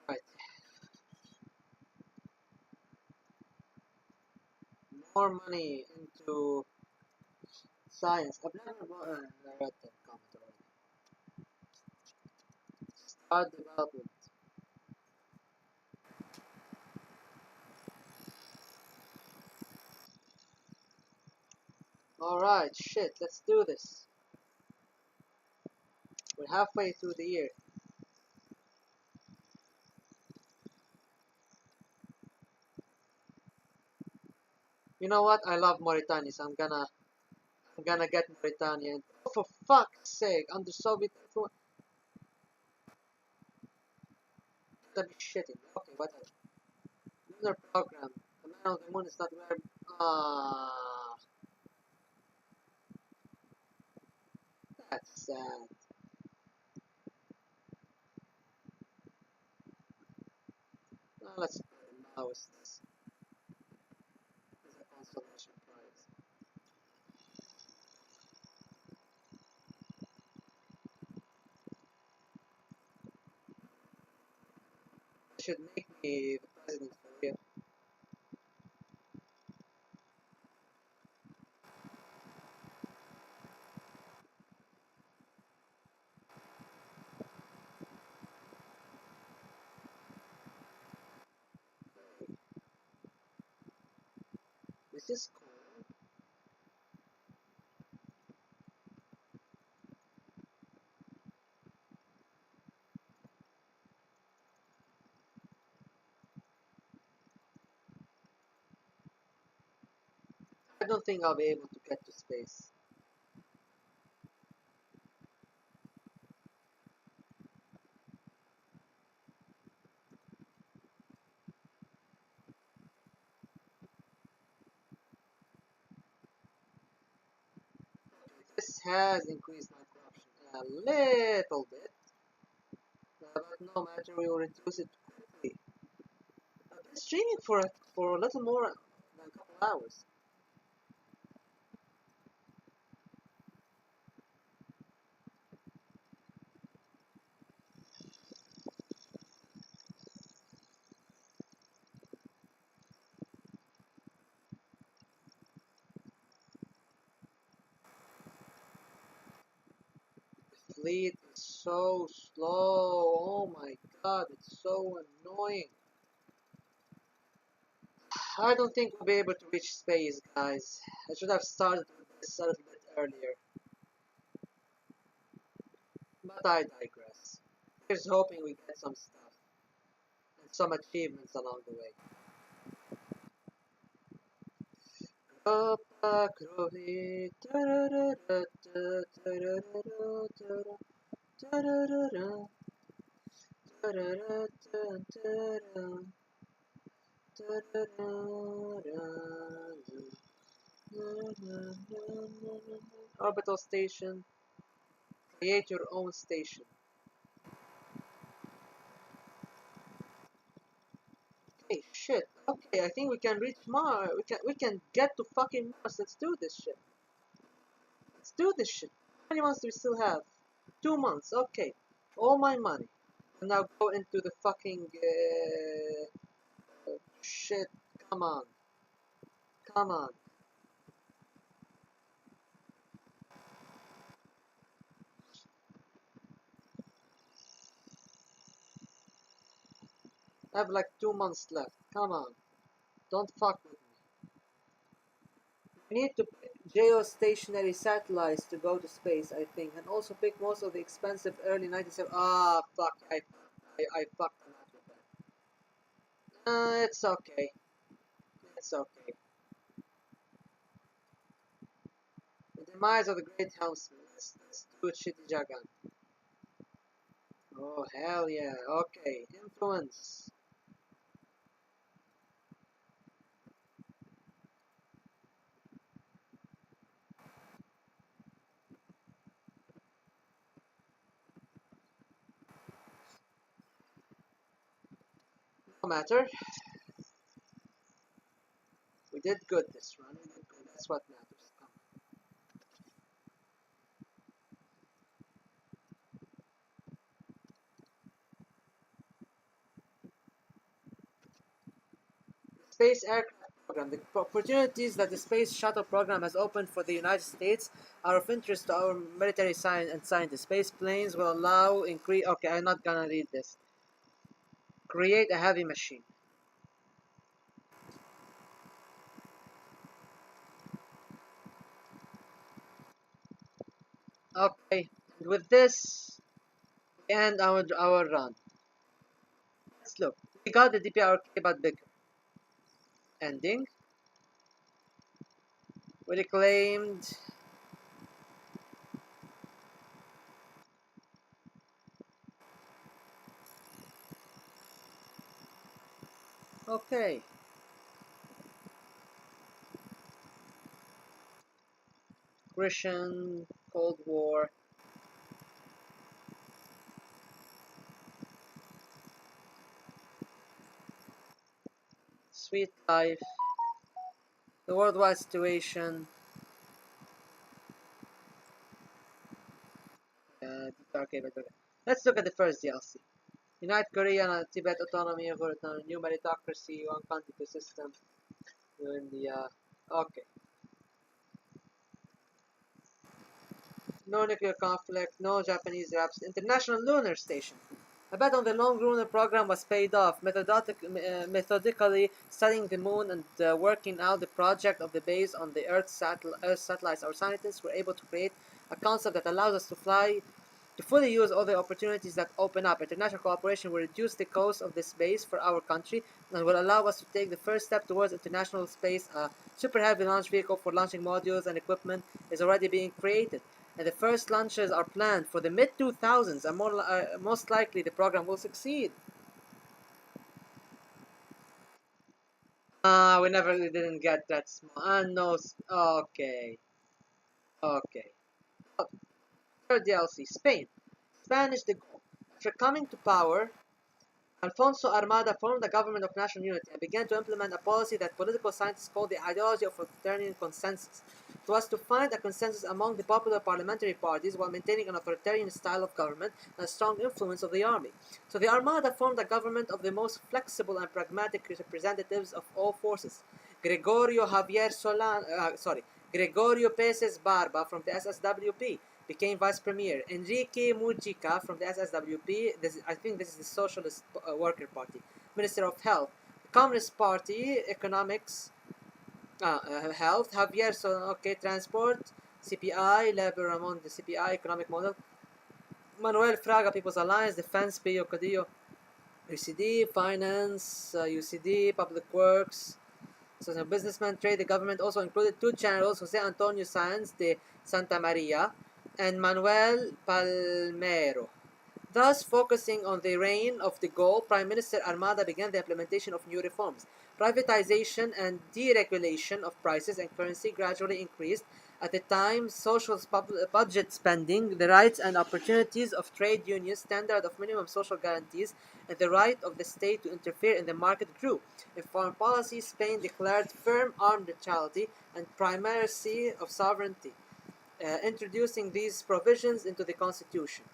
Right. More money into science. I've never I read that comment already. Start development. Alright, shit, let's do this. We're halfway through the year. You know what? I love Mauritania, so I'm gonna get Mauritania. Oh, for fuck's sake, under Soviet influence. Gotta be shitting. Okay, whatever. Lunar program. The man on the moon is not where. Ah, that's sad. Let's put a mouse. This is a consolation prize. should make me the president for real. This is cool. I don't think I'll be able to get to space. This has increased my corruption a little bit, but no matter, we will reduce it quickly. I've been streaming for a little more than a couple hours. The fleet is so slow. Oh my god, it's so annoying. I don't think we'll be able to reach space, guys. I should have started with this a little bit earlier. But I digress. Here's hoping we get some stuff and some achievements along the way. Opa Krovi, tararara, tararara, tararara, tararara, tararara, Orbital station. Create your own station. Hey, shit. Okay, I think we can reach Mars. We can get to fucking Mars. Let's do this shit. Let's do this shit. How many months do we still have? 2 months. Okay. All my money. And now go into the fucking shit. Come on. Come on. I have like 2 months left. Come on. Don't fuck with me. We need to pick geostationary satellites to go to space, I think, and also pick most of the expensive early 97. Ah, fuck. I fucked them up with that. It's okay. It's okay. The demise of the great helmsman. Let's do it, shitty Jagan. Oh, hell yeah. Okay. Influence. No matter. We did good this run. We did good. That's what matters. Come on. Space aircraft program. The opportunities that the space shuttle program has opened for the United States are of interest to our military science and scientists. Space planes will allow increase. Okay, I'm not gonna read this. Create a heavy machine. Okay, and with this, we end our run. Let's look. We got the DPRK but bigger. Ending. We reclaimed. Okay. Christian, Cold War. Sweet life. The worldwide situation. DPRK but bigger. Let's look at the first DLC. Unite Korea and Tibet autonomy for a new meritocracy, one country system, New India. Okay. No nuclear conflict, no Japanese raps, International Lunar Station. A bet on the long lunar program was paid off, methodically studying the moon and working out the project of the base on the Earth satellites. Our scientists were able to create a concept that allows us to fly to fully use all the opportunities that open up. International cooperation will reduce the cost of this base for our country and will allow us to take the first step towards international space. A super heavy launch vehicle for launching modules and equipment is already being created, and the first launches are planned for the mid-2000s, and most likely the program will succeed. We never didn't get that small. No. Okay. Okay. Oh, third DLC. Spain. Spanish the goal. After coming to power, Alfonso Armada formed a government of national unity and began to implement a policy that political scientists call the ideology of authoritarian consensus. It was to find a consensus among the popular parliamentary parties while maintaining an authoritarian style of government and a strong influence of the army. So the Armada formed a government of the most flexible and pragmatic representatives of all forces. Gregorio Peces Barba from the SSWP became vice premier. Enrique Mujica from the SSWP, I think this is the Socialist Worker Party, Minister of Health. The Communist Party, Economics, Health, Javier Transport, CPI, Labor Ramon, the CPI, Economic Model, Manuel Fraga, People's Alliance, Defense, Pio Codillo, UCD, Finance, UCD, Public Works, so businessman, trade. The government also included two generals, Jose Antonio Sanz de Santa Maria and Manuel Palmero. Thus, focusing on the reign of de Gaulle, Prime Minister Armada began the implementation of new reforms. Privatization and deregulation of prices and currency gradually increased. At the time, social budget spending, the rights and opportunities of trade unions, standard of minimum social guarantees, and the right of the state to interfere in the market grew. In foreign policy, Spain declared firm armed neutrality and primacy of sovereignty, introducing these provisions into the constitution.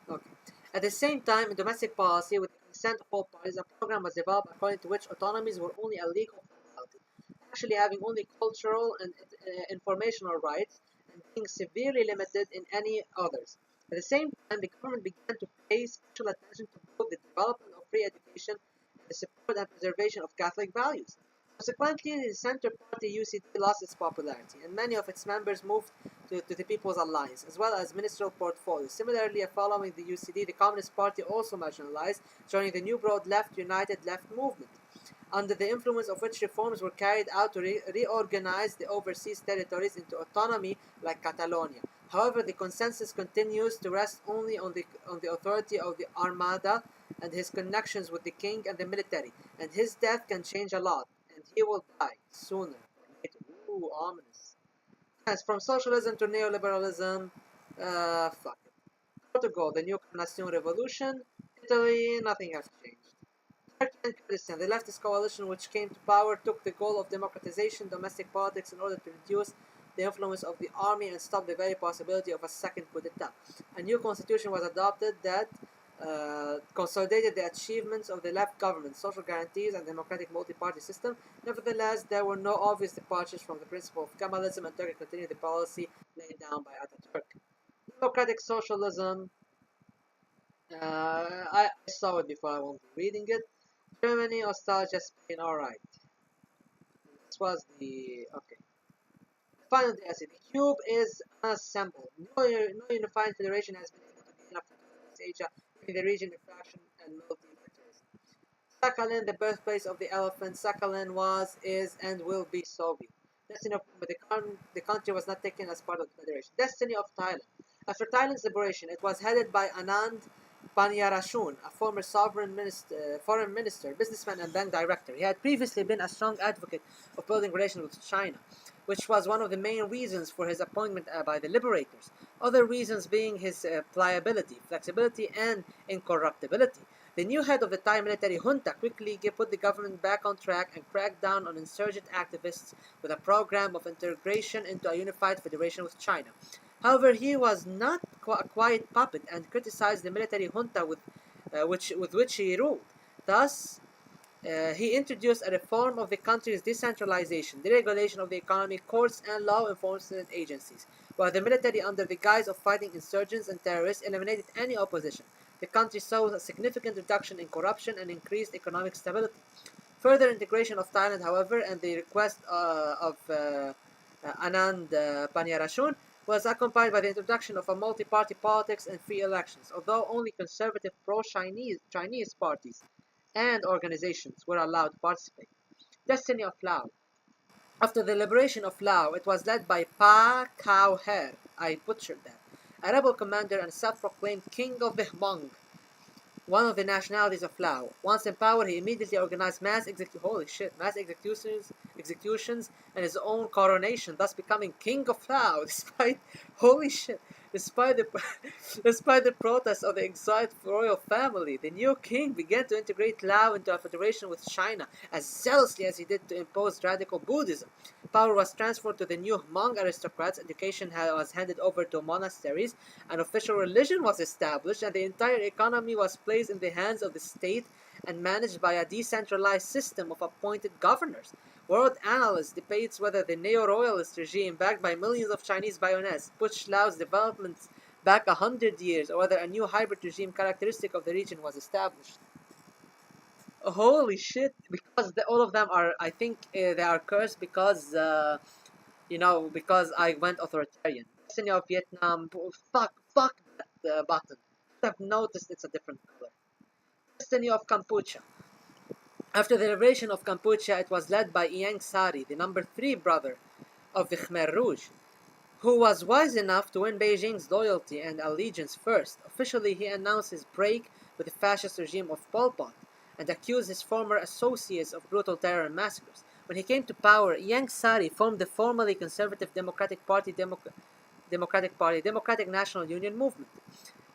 Okay. At the same time, in domestic policy, with the consent of all parties, a program was developed according to which autonomies were only a legal formality, actually having only cultural and informational rights and being severely limited in any others. At the same time, the government began to pay special attention to both the development of free education and the support and preservation of Catholic values. Consequently, the Center Party UCD lost its popularity, and many of its members moved to the People's Alliance, as well as ministerial portfolios. Similarly, following the UCD, the Communist Party also marginalized, joining the new broad left United Left movement, under the influence of which reforms were carried out to reorganize the overseas territories into autonomy like Catalonia. However, the consensus continues to rest only on the authority of the Armada and his connections with the king and the military, and his death can change a lot, and he will die sooner or later. Ooh, ominous. Yes, from socialism to neoliberalism, fuck it. Portugal, the new Nation Revolution. Italy, nothing has changed. Turkey and Kurdistan, the leftist coalition which came to power took the goal of democratization domestic politics in order to reduce the influence of the army and stop the very possibility of a second coup d'etat. A new constitution was adopted that consolidated the achievements of the left government, social guarantees, and democratic multi-party system. Nevertheless, there were no obvious departures from the principle of Kemalism, and Turkey continued the policy laid down by Ataturk. Democratic socialism. I saw it before. I won't be reading it. Germany, Nostalgia, Spain. All right. This was the okay. Final DLC. The cube is unassembled. No unified federation has been able to be enough to Asia, giving the region a fraction and multi-militarism. Sakhalin, the birthplace of the elephant. Sakhalin was, is, and will be Soviet. Destiny of but the country was not taken as part of the federation. Destiny of Thailand. After Thailand's liberation, it was headed by Anand Paniyarashun, a former foreign minister, businessman, and bank director. He had previously been a strong advocate of building relations with China, which was one of the main reasons for his appointment by the liberators. Other reasons being his pliability, flexibility, and incorruptibility. The new head of the Thai military junta quickly put the government back on track and cracked down on insurgent activists with a program of integration into a unified federation with China. However, he was not a quiet puppet and criticized the military junta with which he ruled. Thus, he introduced a reform of the country's decentralization, deregulation of the economy, courts, and law enforcement agencies, while the military, under the guise of fighting insurgents and terrorists, eliminated any opposition. The country saw a significant reduction in corruption and increased economic stability. Further integration of Thailand, however, and the request of Anand Paniyarashun was accompanied by the introduction of a multi-party politics and free elections, although only conservative pro-Chinese parties and organizations were allowed to participate. Destiny of Lao. After the liberation of Lao, it was led by Pa Khao Her, I butchered that, a rebel commander and self-proclaimed king of the Hmong, one of the nationalities of Lao. Once in power, he immediately organized mass executions, and his own coronation, thus becoming king of Lao, despite the despite the protests of the exiled royal family. The new king began to integrate Lao into a federation with China as zealously as he did to impose radical Buddhism. Power was transferred to the new Hmong aristocrats, education was handed over to monasteries, an official religion was established, and the entire economy was placed in the hands of the state and managed by a decentralized system of appointed governors. World analysts debate whether the neo-royalist regime, backed by millions of Chinese bayonets, pushed Lao's developments back 100 years, or whether a new hybrid regime characteristic of the region was established. Holy shit! Because all of them are, I think, they are cursed because, because I went authoritarian. Destiny of Vietnam. Fuck that button. I've noticed it's a different color. Destiny of Kampuchea. After the liberation of Kampuchea, it was led by Ieng Sari, the number 3 brother of the Khmer Rouge, who was wise enough to win Beijing's loyalty and allegiance first. Officially, he announced his break with the fascist regime of Pol Pot and accused his former associates of brutal terror and massacres. When he came to power, Ieng Sari formed the formerly conservative Democratic National Union movement,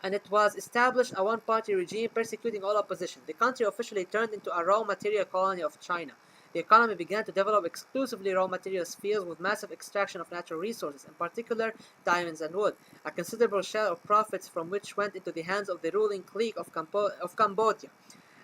and it was established a one-party regime persecuting all opposition. The country officially turned into a raw material colony of China. The economy began to develop exclusively raw materials fields with massive extraction of natural resources, in particular diamonds and wood, a considerable share of profits from which went into the hands of the ruling clique of Cambodia.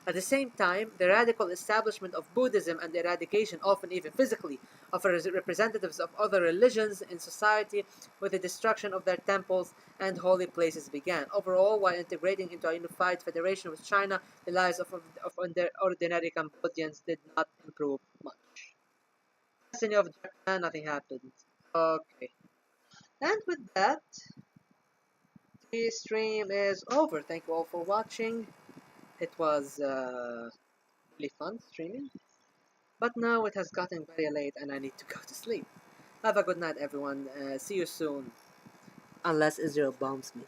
At the same time, the radical establishment of Buddhism and the eradication, often even physically, of representatives of other religions in society with the destruction of their temples and holy places began. Overall, while integrating into a unified federation with China, the lives of ordinary Cambodians did not improve much. Destiny of Japan, nothing happened. Okay. And with that, the stream is over. Thank you all for watching. It was really fun streaming. But now it has gotten very late and I need to go to sleep. Have a good night, everyone. See you soon. Unless Israel bombs me.